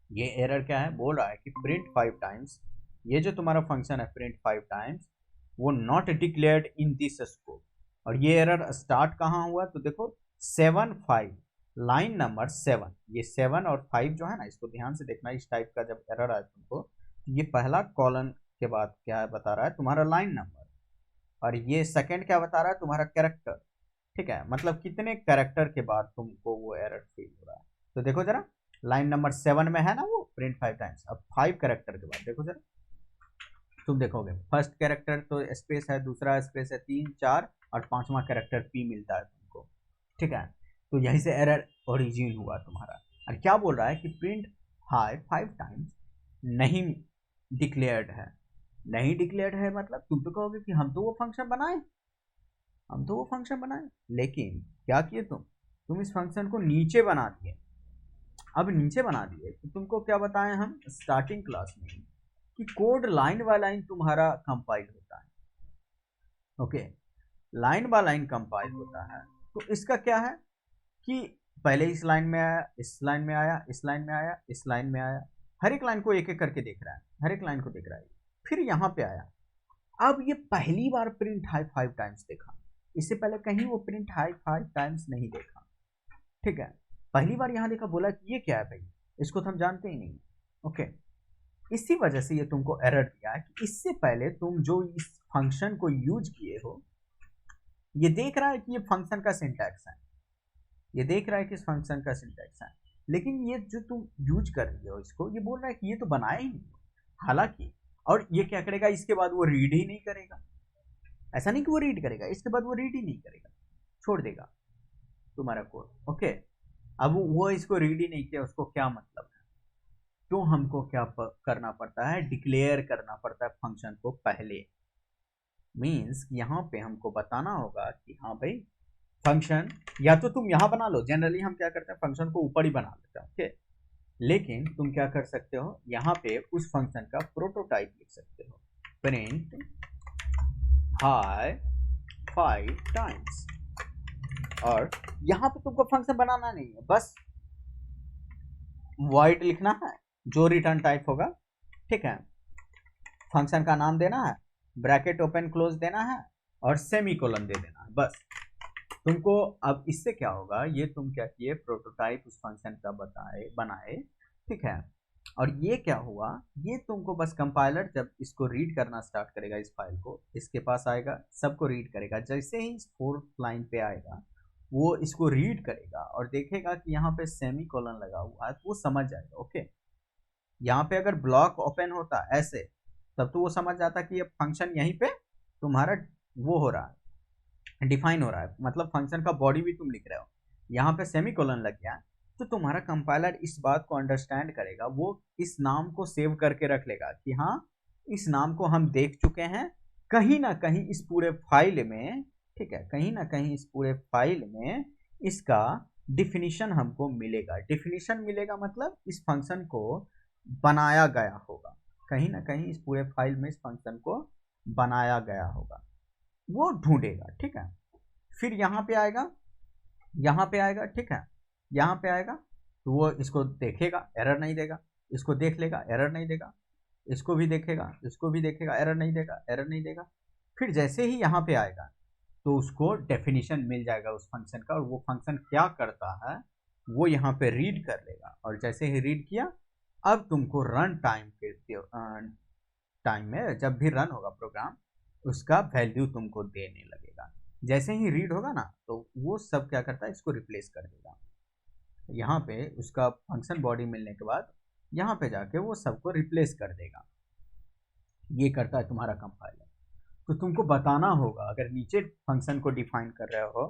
ये एरर क्या है, बोल रहा है कि प्रिंट 5 टाइम्स, ये जो तुम्हारा फंक्शन है प्रिंट 5 टाइम्स, वो not declared in this scope. और ये एरर स्टार्ट कहाँ हुआ, तो देखो 7 5 लाइन नंबर 7, ये 7 और 5 जो है ना, इसको ध्यान से देखना। इस टाइप का जब एरर आए तुमको, ये पहला कॉलन के बाद क्या बता रहा है, तुम्हारा लाइन नंबर, और ये सेकंड क्या बता रहा है, तुम्हारा कैरेक्टर। ठीक है, मतलब कितने कैरेक्टर के बाद तुमको वो एरर फील हो रहा है। तो देखो जरा, लाइन नंबर 7 में है ना वो प्रिंट 5 टाइम्स, अब 5 कैरेक्टर के बाद देखो जरा, तुम देखोगे फर्स्ट कैरेक्टर तो स्पेस है, दूसरा स्पेस है, 3 4 और 5वां कैरेक्टर पी मिलता है तुमको। ठीक है, तो यहीं से एरर ओरिजिन हुआ तुम्हारा। और क्या बोल रहा है कि प्रिंट हाई 5 टाइम्स नहीं डिक्लेयर्ड है। नहीं डिक्लेयर्ड है मतलब तुम तो कहोगे कि हम तो वो फंक्शन बनाए, हम तो वो फंक्शन बनाए, लेकिन क्या किए तुम इस फंक्शन को नीचे बना दिए। अब नीचे बना दिए तो तुमको क्या बताएं हम स्टार्टिंग क्लास में कि कोड लाइन बाय लाइन तुम्हारा कंपाइल होता है। Okay, line by line compile होता है, तो इसका क्या है कि पहले इस लाइन में आया, इस लाइन में आया, इस लाइन में आया, इस लाइन में आया, हर एक लाइन को एक एक करके देख रहा है, हर एक लाइन को देख रहा है, फिर यहाँ पे आया। अब ये पहली बार प्रिंट हाई 5 टाइम्स देखा, इससे पहले कहीं वो प्रिंट हाई 5 टाइम्स नहीं देखा। ठीक है, पहली बार यहाँ देखा, बोला कि ये क्या है भाई, इसको तो हम जानते ही नहीं। ओके, इसी वजह से ये तुमको एरर दिया है कि इससे पहले तुम जो इस फंक्शन को यूज किए हो, ये देख रहा है कि ये फंक्शन का सिंटैक्स है, ये देख रहा है कि इस फंक्शन का सिंटैक्स है, लेकिन ये जो तुम यूज कर रही हो इसको, ये बोल रहा है कि ये तो बनाया ही नहीं। हालांकि और ये क्या करेगा, इसके बाद वो रीड ही नहीं करेगा। ऐसा नहीं कि वो रीड करेगा, इसके बाद वो रीड ही नहीं करेगा, छोड़ देगा तुम्हारा कोड। ओके, अब वो इसको रीड ही नहीं किया, उसको क्या मतलब है, तो हमको क्या करना पड़ता है, डिक्लेयर करना पड़ता है फंक्शन को पहले। मीन्स यहाँ पे हमको बताना होगा कि हाँ भाई फंक्शन, या तो तुम यहाँ बना लो, जनरली हम क्या करते हैं फंक्शन को ऊपर ही बना लेते हैं। ओके, लेकिन तुम क्या कर सकते हो, यहाँ पे उस फंक्शन का प्रोटोटाइप लिख सकते हो, प्रिंट हाई 5 टाइम्स। और यहाँ पे तुमको फंक्शन बनाना नहीं है, बस वॉइड लिखना है जो रिटर्न टाइप होगा। ठीक है, फंक्शन का नाम देना है, ब्रैकेट ओपन क्लोज देना है और सेमीकोलन दे देना है, बस तुमको। अब इससे क्या होगा, ये तुम क्या किए, प्रोटोटाइप उस फंक्शन का बनाए। ठीक है, और ये क्या हुआ, ये तुमको बस कंपाइलर जब इसको रीड करना स्टार्ट करेगा, इस फाइल को इसके पास आएगा, सबको रीड करेगा, जैसे ही इस 4th लाइन पे आएगा वो इसको रीड करेगा और देखेगा कि यहाँ पे सेमीकोलन लगा हुआ है, तो वो समझ जाएगा। ओके, यहाँ पे अगर ब्लॉक ओपन होता ऐसे, तब तो वो समझ जाता कि ये फंक्शन यहीं पे तुम्हारा वो हो रहा है, डिफाइन हो रहा है, मतलब फंक्शन का बॉडी भी तुम लिख रहे हो। यहाँ पे सेमीकोलन लग गया तो तुम्हारा कंपाइलर इस बात को अंडरस्टैंड करेगा, वो इस नाम को सेव करके रख लेगा कि हाँ इस नाम को हम देख चुके हैं कहीं ना कहीं इस पूरे फाइल में, ठीक है, कहीं ना कहीं इस पूरे फाइल में इसका डिफिनीशन हमको मिलेगा। डिफिनीशन मिलेगा मतलब इस फंक्शन को बनाया गया होगा, कहीं ना कहीं इस पूरे फाइल में इस फंक्शन को बनाया गया होगा, वो ढूंढेगा, ठीक है। फिर यहाँ पे आएगा, यहाँ पे आएगा, ठीक है, यहाँ पे आएगा तो वो इसको देखेगा, एरर नहीं देगा, इसको देख लेगा, एरर नहीं देगा, इसको भी देखेगा, इसको भी देखेगा, एरर नहीं देगा, एरर नहीं देगा। फिर जैसे ही यहाँ पे आएगा तो उसको डेफिनेशन मिल जाएगा उस फंक्शन का, और वो फंक्शन क्या करता है वो यहाँ पे रीड कर लेगा, और जैसे ही रीड किया अब तुमको रन टाइम के टाइम में जब भी रन होगा प्रोग्राम उसका वैल्यू तुमको देने लगेगा। जैसे ही रीड होगा ना तो वो सब क्या करता है, इसको रिप्लेस कर देगा। यहाँ पे उसका फंक्शन बॉडी मिलने के बाद यहाँ पे जाके वो सबको रिप्लेस कर देगा। ये करता है तुम्हारा कंपाइलर। तो तुमको बताना होगा, अगर नीचे फंक्शन को डिफाइन कर रहे हो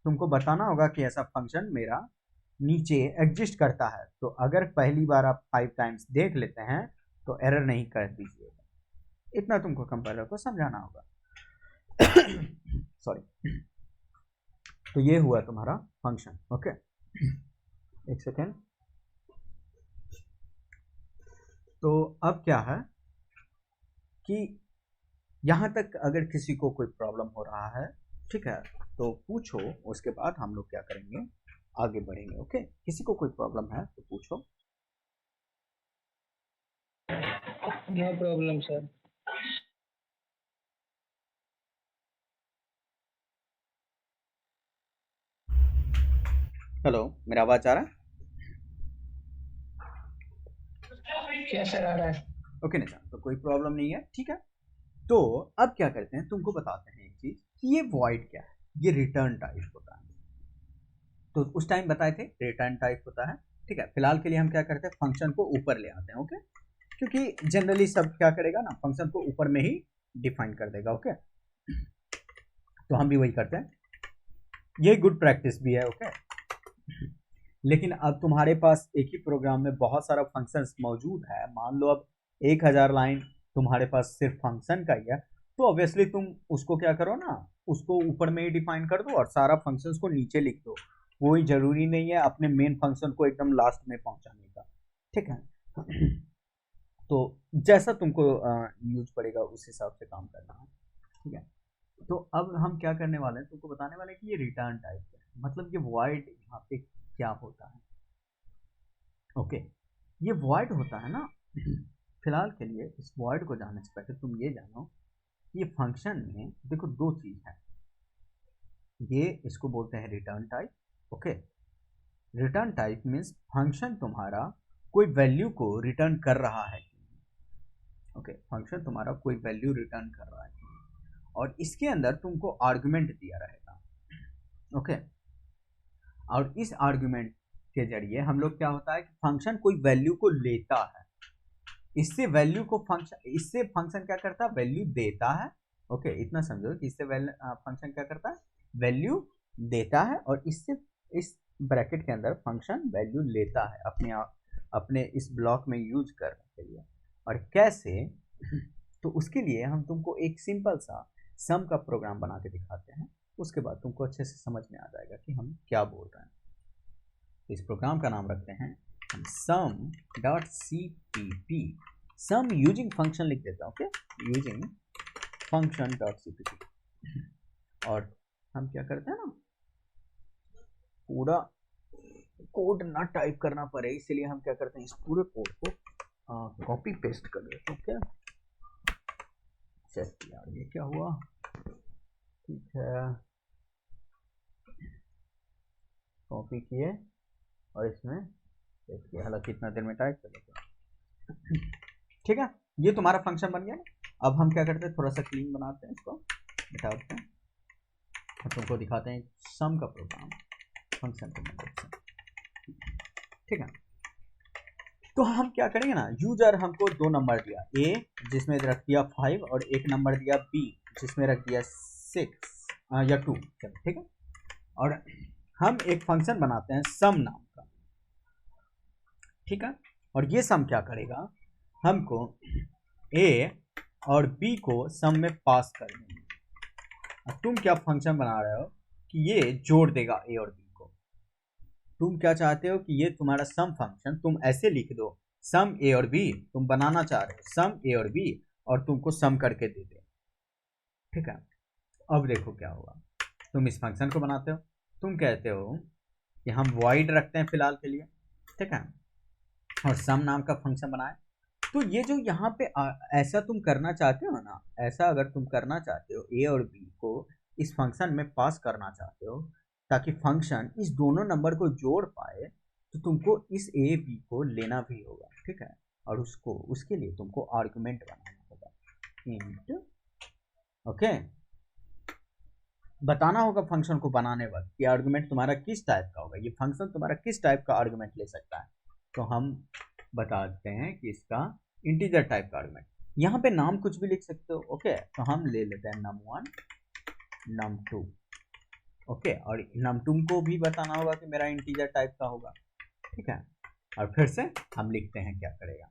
तुमको बताना होगा कि ऐसा फंक्शन मेरा नीचे एग्जिस्ट करता है। तो अगर पहली बार आप 5 टाइम्स देख लेते हैं तो एरर नहीं कर दीजिएगा, इतना तुमको कंपाइलर को समझाना होगा। सॉरी। तो ये हुआ तुम्हारा फंक्शन, ओके। एक सेकेंड। तो अब क्या है कि यहाँ तक अगर किसी को कोई प्रॉब्लम हो रहा है, ठीक है, तो पूछो, उसके बाद हम लोग क्या करेंगे, आगे बढ़ेंगे, ओके। किसी को कोई प्रॉब्लम है तो पूछो। No problem sir. हेलो, मेरा आवाज आ रहा है? क्या सर आ रहा है? ओके निशा, तो कोई प्रॉब्लम नहीं है, ठीक है। तो अब क्या करते हैं, तुमको बताते हैं एक चीज कि ये वॉइड क्या है। ये रिटर्न टाइप होता है, तो उस टाइम बताए थे रिटर्न टाइप होता है, ठीक है। फिलहाल के लिए हम क्या करते हैं, फंक्शन को ऊपर ले आते हैं, ओके, क्योंकि जनरली सब क्या करेगा ना, फंक्शन को ऊपर में ही डिफाइन कर देगा, ओके। तो हम भी वही करते हैं, ये गुड प्रैक्टिस भी है, ओके। लेकिन अब तुम्हारे पास एक ही प्रोग्राम में बहुत सारा फंक्शंस मौजूद है, मान लो अब 1000 लाइन तुम्हारे पास सिर्फ फंक्शन का ही है, तो ऑब्वियसली तुम उसको क्या करो ना, उसको ऊपर में ही डिफाइन कर दो और सारा फंक्शंस को नीचे लिख दो। कोई जरूरी नहीं है अपने मेन फंक्शन को एकदम लास्ट में पहुंचाने का, ठीक है। तो जैसा तुमको यूज पड़ेगा उस हिसाब से काम करना है, ठीक है। तो अब हम क्या करने वाले हैं, तुमको बताने वाले हैं कि ये रिटर्न टाइप है, मतलब ये वॉइड यहाँ पे क्या होता है, ओके। ये वॉइड होता है ना, फिलहाल के लिए इस वॉइड को जानने से पहले तुम ये जानो, ये फंक्शन में देखो दो चीज है, ये इसको बोलते हैं return type, okay. Return type means function तुम्हारा कोई वैल्यू को रिटर्न कर रहा है, ओके, फंक्शन तुम्हारा कोई वैल्यू रिटर्न कर रहा है और इसके अंदर तुमको आर्गुमेंट दिया रहेगा, ओके। और इस आर्गुमेंट के जरिए हम लोग क्या होता है कि फंक्शन कोई वैल्यू को लेता है, इससे वैल्यू को फंक्शन, इससे फंक्शन क्या करता है, वैल्यू देता है, ओके। इतना समझो कि इससे फंक्शन क्या करता है, वैल्यू देता है, और इससे इस ब्रैकेट के अंदर फंक्शन वैल्यू लेता है अपने इस ब्लॉक में यूज करने के लिए। और कैसे, तो उसके लिए हम तुमको एक सिंपल सा सम का प्रोग्राम बना के दिखाते हैं, उसके बाद तुमको अच्छे से समझ में आ जाएगा कि हम क्या बोल रहे हैं। तो इस प्रोग्राम का नाम रखते हैं sum.cpp, सम यूजिंग फंक्शन लिख देता हूँ, ओके, यूजिंग function.cpp। और हम क्या करते हैं ना, पूरा कोड ना टाइप करना पड़े इसलिए हम क्या करते हैं, इस पूरे कोड को कॉपी पेस्ट कर देते हैं, क्या चेक किया, ये क्या हुआ, ठीक है, कॉपी किए और इसमें देखिए, हालांकि कितना देर में टाइप कर लेते हैं, ठीक है। ये तुम्हारा फंक्शन बन गया ना। अब हम क्या करते हैं, थोड़ा सा क्लीन बनाते हैं, इसको मिटाते हैं और तुमको दिखाते हैं सम का प्रोग्राम फंक्शन की मदद से, ठीक है। तो हम क्या करेंगे ना, यूजर हमको 2 नंबर दिया, ए जिसमें रख दिया 5 और एक नंबर दिया बी जिसमें रख दिया 6 या 2, चलो ठीक है। और हम एक फंक्शन बनाते हैं सम नाम का, ठीक है। और ये सम क्या करेगा, हमको ए और बी को सम में पास कर देंगे। अब तुम क्या फंक्शन बना रहे हो कि ये जोड़ देगा ए और बी को। तुम क्या चाहते हो कि ये तुम्हारा सम फंक्शन तुम ऐसे लिख दो, सम ए और बी, तुम बनाना चाह रहे हो सम ए और बी और तुमको सम करके दे दे, ठीक है। अब देखो क्या होगा, तुम इस फंक्शन को बनाते हो, तुम कहते हो कि हम वॉइड रखते हैं फिलहाल के लिए, ठीक है, और सम नाम का फंक्शन बनाए। तो ये जो यहाँ पे ऐसा तुम करना चाहते हो ना, ऐसा अगर तुम करना चाहते हो ए और बी को इस फंक्शन में पास करना चाहते हो ताकि फंक्शन इस दोनों नंबर को जोड़ पाए, तो तुमको इस ए बी को लेना भी होगा, ठीक है। और उसके लिए तुमको आर्गुमेंट बनाना होगा इंट, ओके। बताना होगा फंक्शन को बनाने वक्त कि आर्गुमेंट तुम्हारा किस टाइप का होगा, ये फंक्शन तुम्हारा किस टाइप का आर्गुमेंट ले सकता है। तो हम बताते हैं कि इसका इंटीजर टाइप का आर्गुमेंट, यहाँ पे नाम कुछ भी लिख सकते हो, ओके। तो हम ले लेते हैं num1 num2, ओके। और num2 को भी बताना होगा कि मेरा इंटीजर टाइप का होगा, ठीक है। और फिर से हम लिखते हैं क्या करेगा,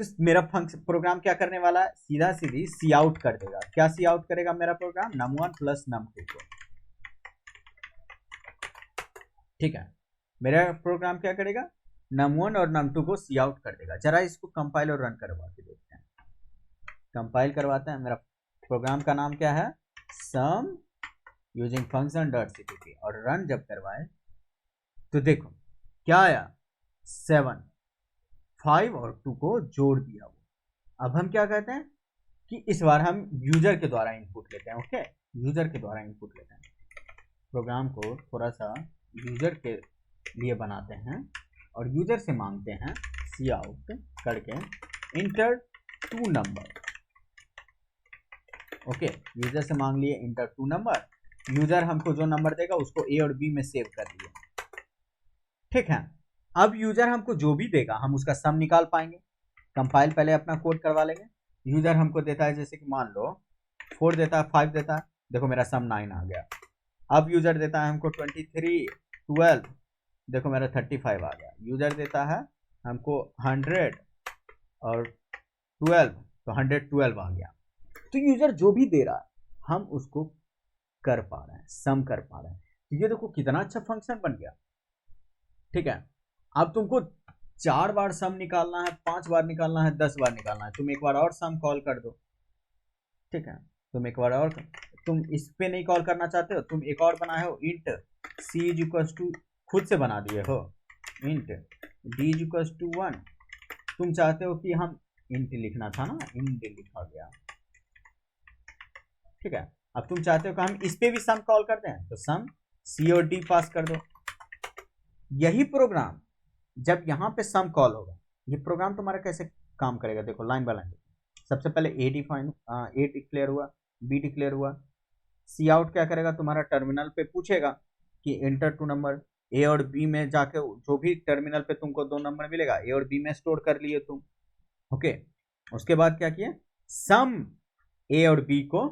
तो मेरा फंक्शन प्रोग्राम क्या करने वाला है, सीधा सीधी सी आउट कर देगा। क्या सी आउट करेगा मेरा प्रोग्राम, num1 प्लस num2 को, ठीक है। मेरा प्रोग्राम क्या करेगा, num1 और num2 को सी आउट कर देगा। जरा इसको कंपाइल और रन करवा के देखते हैं। कंपाइल करवाते हैं। मेरा प्रोग्राम का नाम क्या है, सम यूजिंग फंक्शन डॉट cpp, और रन जब करवाए तो देखो क्या आया, 7 5 और 2 को जोड़ दिया वो। अब हम क्या कहते हैं कि इस बार हम यूजर के द्वारा इनपुट लेते हैं, ओके। यूजर के द्वारा इनपुट लेते हैं, प्रोग्राम को थोड़ा सा यूजर के लिए बनाते हैं और यूजर से मांगते हैं सी आउट करके इंटर 2 नंबर, ओके। यूजर से मांग लिए इंटर 2 नंबर, यूजर हमको जो नंबर देगा उसको ए और बी में सेव कर दिए, ठीक है। अब यूजर हमको जो भी देगा हम उसका सम निकाल पाएंगे। कंपाइल पहले अपना कोड करवा लेंगे। यूजर हमको देता है जैसे कि मान लो 4 देता है, 5 देता है, देखो मेरा सम 9 आ गया। अब यूजर देता है हमको 23 12, देखो मेरा 35 आ गया। यूजर देता है हमको 100 और 12, तो 112 आ गया। तो यूजर जो भी दे रहा है हम उसको कर पा रहे हैं, सम कर पा रहे हैं। तो ये देखो कितना अच्छा फंक्शन बन गया, ठीक है। अब तुमको 4 बार सम निकालना है, 5 बार निकालना है, 10 बार निकालना है, तुम एक बार और सम कॉल कर दो, ठीक है। तुम एक बार और, तुम इस पे नहीं कॉल करना चाहते हो, तुम एक और बनाए हो int c is equals to, खुद से बना दिए हो int d is equals to 1। तुम चाहते हो कि हम इंट लिखना था ना, इंट लिखा गया, ठीक है। अब तुम चाहते हो कि हम इस पे भी सम कॉल कर दें, तो सम सी और डी पास कर दो। यही प्रोग्राम जब यहाँ पे सम कॉल होगा, ये प्रोग्राम तुम्हारा कैसे काम करेगा, देखो लाइन बाय लाइन। सबसे पहले ए डिक्लेयर हुआ, बी डिक्लेयर हुआ, सी आउट क्या करेगा, तुम्हारा टर्मिनल पे पूछेगा कि एंटर 2 नंबर, ए और बी में जाके जो भी टर्मिनल पे तुमको 2 नंबर मिलेगा ए और बी में स्टोर कर लिए तुम, ओके। उसके बाद क्या किए, सम ए और बी को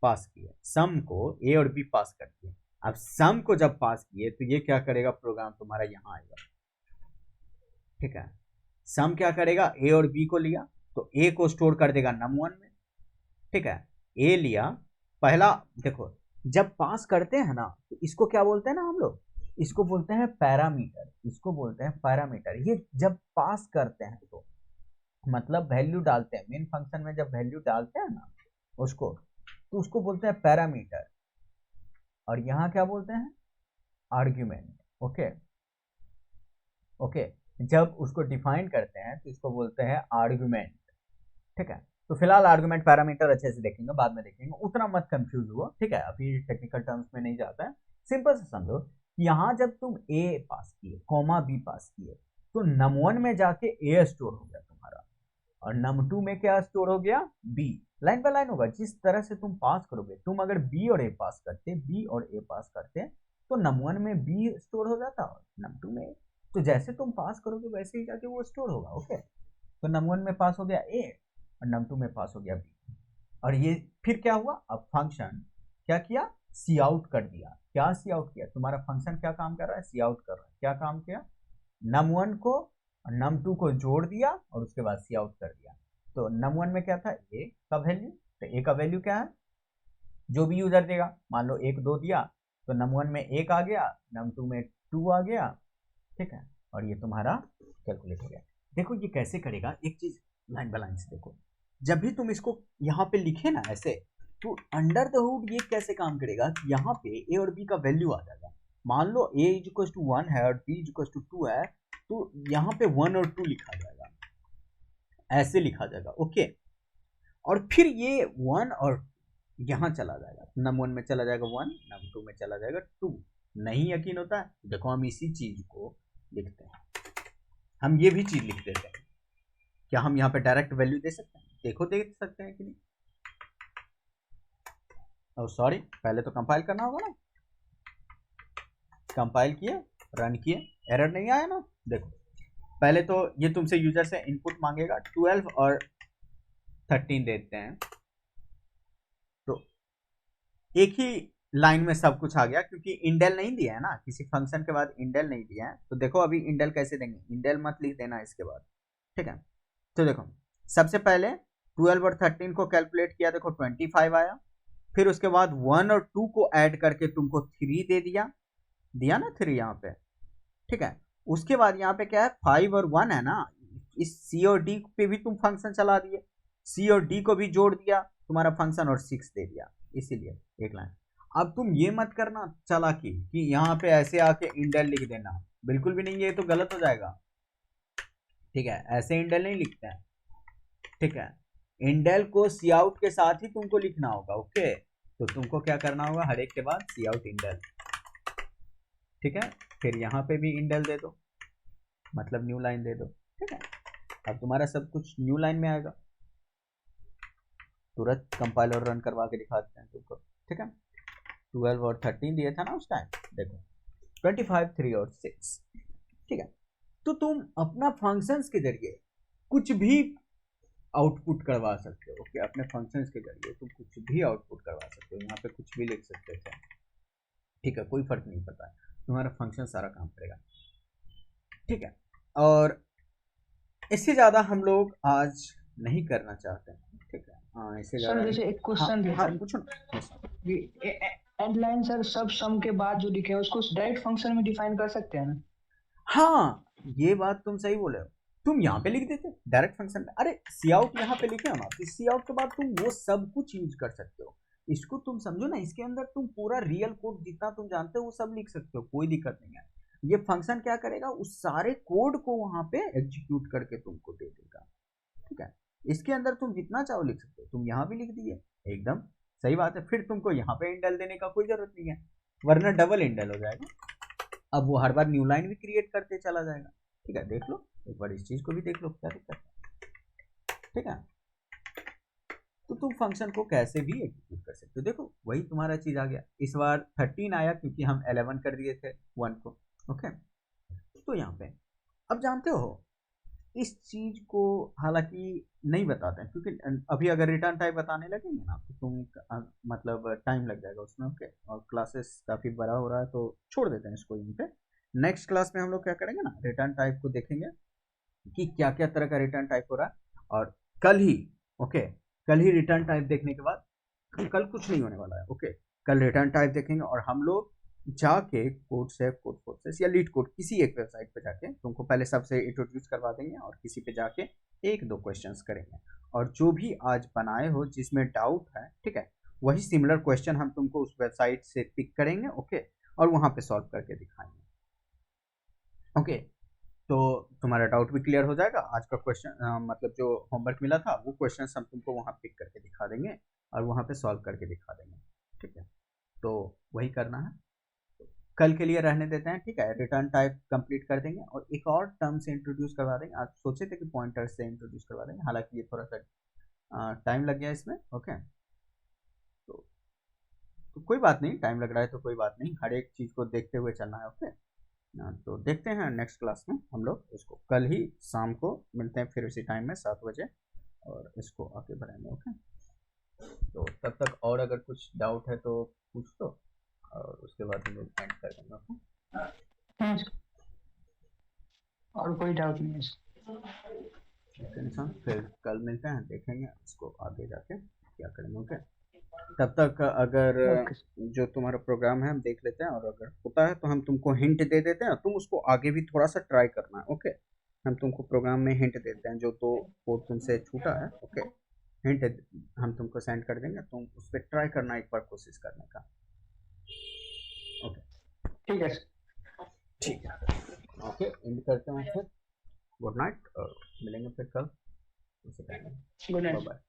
पास किए, सम को ए और बी पास कर दिए। अब सम को जब पास किए तो ये क्या करेगा, प्रोग्राम तुम्हारा यहाँ आएगा, ठीक है। सम क्या करेगा, ए और बी को लिया तो ए को स्टोर कर देगा num1 में, ठीक है। ए लिया पहला, देखो जब पास करते हैं ना तो इसको क्या बोलते हैं ना हम लोग, इसको बोलते हैं पैरामीटर, इसको बोलते हैं पैरामीटर। ये जब पास करते हैं तो मतलब वैल्यू डालते हैं, मेन फंक्शन में जब वैल्यू डालते हैं ना उसको, तो उसको बोलते हैं पैरामीटर। और यहाँ क्या बोलते हैं, आर्ग्यूमेंट, ओके ओके। जब उसको डिफाइन करते हैं तो इसको बोलते हैं आर्ग्यूमेंट, ठीक है। तो फिलहाल आर्गुमेंट पैरामीटर अच्छे से देखेंगे, बाद में देखेंगे, उतना मत कंफ्यूज हुआ, ठीक है। अभी टेक्निकल टर्म्स में नहीं जाता है, सिंपल से समझो। यहाँ जब तुम ए पास किए कॉमा बी पास किए तो num1 में जाके ए स्टोर हो गया तुम्हारा, और num2 में क्या स्टोर हो गया, बी। लाइन बाय लाइन होगा, जिस तरह से तुम पास करोगे। तुम अगर बी और ए पास करते, बी और ए पास करते तो num1 में बी स्टोर हो जाता और num2 में। तो जैसे तुम पास करोगे वैसे ही जाके वो स्टोर होगा। ओके, तो नम1 में पास हो गया ए और नम2 में पास हो गया बी। और ये फिर क्या हुआ, अब फंक्शन क्या किया, सी आउट कर दिया। क्या सी आउट किया, तुम्हारा फंक्शन क्या काम कर रहा है, सी आउट कर रहा है। क्या काम किया, num1 को और num2 को जोड़ दिया और उसके बाद सी आउट कर दिया। तो num1 में क्या था, ए का वैल्यू, तो ए का वैल्यू क्या है, जो भी यूजर देगा, मान लो 1 2 दिया तो num1 में 1 आ गया, num2 में 2 आ गया, ठीक है, और ये तुम्हारा कैलकुलेट हो गया। देखो ये कैसे करेगा, एक चीज लाइन बाय लाइन से देखो। जब भी तुम इसको यहाँ पे लिखे ना ऐसे, तो अंडर द हुड ये कैसे काम करेगा कि यहाँ पे ए और बी का वैल्यू आ जाएगा। मान लो ए इज इक्वल टू 1 है और बी इज इक्वल टू 2 है, तो यहाँ पे 1 और 2 लिखा जाएगा, ऐसे लिखा जाएगा। ओके, और फिर ये 1 और यहाँ चला जाएगा, num1 में चला जाएगा 1, num2 में चला जाएगा 2। नहीं यकीन होता है, देखो हम इसी चीज को लिखते हैं, हम ये भी चीज लिख देते हैं। क्या हम यहाँ पे डायरेक्ट वैल्यू दे सकते हैं, देखो देख सकते हैं कि नहीं। ओ सॉरी, पहले तो कंपाइल करना होगा ना, कंपाइल किए, रन किए, एरर नहीं आया ना। देखो पहले तो ये तुमसे यूजर से इनपुट मांगेगा, 12 और 13 देते हैं, तो एक ही लाइन में सब कुछ आ गया, क्योंकि इंडेल नहीं दिया है ना, किसी फंक्शन के बाद इंडेल नहीं दिया है। तो देखो अभी इंडेल कैसे देंगे, इंडेल मत लिख देना इसके बाद, ठीक है। तो देखो सबसे पहले 12 और 13 को कैलकुलेट किया, देखो 25 आया, फिर उसके बाद 1 और 2 को ऐड करके तुमको 3 दे दिया, दिया ना 3 यहाँ पे, ठीक है। उसके बाद यहाँ पे क्या है, 5 और 1 है ना, इस सी और डी पे भी तुम फंक्शन चला दिए, सी और डी को भी जोड़ दिया तुम्हारा फंक्शन और 6 दे दिया, इसीलिए एक लाइन। अब तुम ये मत करना चालाकी कि यहाँ पे ऐसे आके इंडेल लिख देना, बिल्कुल भी नहीं, ये तो गलत हो जाएगा, ठीक है। ऐसे इंडेल नहीं लिखते हैं, ठीक है। इंडेल को सी आउट के साथ ही तुमको लिखना होगा। ओके, तो तुमको क्या करना होगा, हर एक के बाद सी आउट इंडेल, ठीक है। फिर यहाँ पे भी इंडेल दे दो, मतलब न्यू लाइन दे दो, ठीक है। अब तुम्हारा सब कुछ न्यू लाइन में आएगा, तुरंत कंपाइल और रन करवा के दिखाते हैं तुमको, ठीक है। 12 और 13 दिए था ना उस टाइम, देखो 25 3 और 6, ठीक है। तो तुम अपना फंक्शंस के जरिए कुछ भी आउटपुट करवा सकते हो। ओके, अपने फंक्शंस के जरिए तुम कुछ भी आउटपुट करवा सकते हो, यहाँ पे कुछ भी लिख सकते थे, ठीक है, कोई फर्क नहीं पड़ता है, तुम्हारा फंक्शन सारा काम करेगा, ठीक है। और इससे ज्यादा हम लोग आज नहीं करना चाहते हैं, ठीक है। हाँ, इससे सर ज्यादा जैसे नहीं। एक क्वेश्चन हाँ था हाँ, सर, पूछो ना। एंड लाइन सर सब सम के बाद जो लिखे हैं उसको डायरेक्ट फंक्शन में डिफाइन कर सकते हैं ना। हाँ, ये बात तुम सही बोले हो, तुम यहाँ पे लिख देते डायरेक्ट फंक्शन में, अरे सी आउट यहाँ पे लिखे हम, आपकी सी आउट के बाद तुम वो सब कुछ यूज कर सकते हो। इसको तुम समझो ना, इसके अंदर तुम पूरा रियल कोड जितना तुम जानते हो वो सब लिख सकते हो, कोई दिक्कत नहीं है। ये फंक्शन क्या करेगा, उस सारे कोड को वहां पे एग्जीक्यूट करके तुमको दे देगा, ठीक है। इसके अंदर तुम जितना चाहो लिख सकते हो, तुम यहाँ भी लिख दिए, एकदम सही बात है। फिर तुमको यहाँ पे इंडेल देने का कोई जरूरत नहीं है, वरना डबल इंडेल हो जाएगा। अब वो हर बार न्यू लाइन भी क्रिएट करते चला जाएगा, ठीक है। देख लो एक बार, इस चीज को भी देख लो, क्या दिक्कत है, ठीक है। तो तुम फंक्शन को कैसे भी एग्जीक्यूट कर सकते हो। देखो वही तुम्हारा चीज आ गया, इस बार 13 आया क्योंकि हम 11 कर दिए थे 1 को। ओके, तो यहाँ पे अब जानते हो इस चीज को हालांकि नहीं बताते हैं, क्योंकि अभी अगर रिटर्न टाइप बताने लगेंगे ना तो तुम मतलब टाइम लग जाएगा उसमें। ओके, और क्लासेस काफी बड़ा हो रहा है तो छोड़ देते हैं इसको यहीं पे। नेक्स्ट क्लास में हम लोग क्या करेंगे ना, रिटर्न टाइप को देखेंगे कि क्या क्या तरह का रिटर्न टाइप हो रहा है। और कल ही, ओके, कल ही रिटर्न टाइप देखने के बाद, कल कुछ नहीं होने वाला है। ओके, कल रिटर्न टाइप देखेंगे और हम लोग जाके कोड सेफ, कोड फोर्सेस या लीड कोड किसी एक वेबसाइट पे जाके तुमको पहले सबसे इंट्रोड्यूस करवा देंगे और किसी पे जाके एक दो क्वेश्चंस करेंगे, और जो भी आज बनाए हो जिसमें डाउट है, ठीक है, वही सिमिलर क्वेश्चन हम तुमको उस वेबसाइट से पिक करेंगे, ओके, और वहां पे सॉल्व करके दिखाएंगे। ओके, तो तुम्हारा डाउट भी क्लियर हो जाएगा। आज का क्वेश्चन मतलब जो होमवर्क मिला था वो क्वेश्चन हम तुमको वहाँ पिक करके दिखा देंगे और वहाँ पे सॉल्व करके दिखा देंगे, ठीक है। तो वही करना है, तो कल के लिए रहने देते हैं, ठीक है। रिटर्न टाइप कंप्लीट कर देंगे और एक और टर्म से इंट्रोड्यूस करवा देंगे। आज सोचे थे कि पॉइंटर से इंट्रोड्यूस करवा देंगे, हालांकि ये थोड़ा सा टाइम लग गया इसमें। ओके, तो कोई बात नहीं, टाइम लग रहा है तो कोई बात नहीं, हर एक चीज़ को देखते हुए चलना है। ओके, तो देखते हैं नेक्स्ट क्लास में हम लोग इसको कल ही शाम को मिलते हैं फिर उसी टाइम में 7 बजे और इसको आगे बढ़ाएंगे। ओके, तो तब तक और अगर कुछ डाउट है तो पूछ दो और उसके बाद हम लोग एंड कर देंगे। ओके, और कोई डाउट नहीं है। इंसान फिर कल मिलते हैं, देखेंगे इसको आगे जाके क्या करेंगे। ओके, तब तक अगर जो तुम्हारा प्रोग्राम है हम देख लेते हैं और अगर होता है तो हम तुमको हिंट दे देते हैं, तुम उसको आगे भी थोड़ा सा ट्राई करना है। ओके, हम तुमको प्रोग्राम में हिंट देते हैं जो तो कोड तुमसे छूटा है। ओके, हिंट हम तुमको सेंड कर देंगे, तुम उस पर ट्राई करना एक बार, कोशिश करने का। ओके ठीक है, ठीक है। ओके, एंड करते हैं फिर। गुड नाइट और मिलेंगे फिर कल उसी टाइम में। Good night. Bye bye.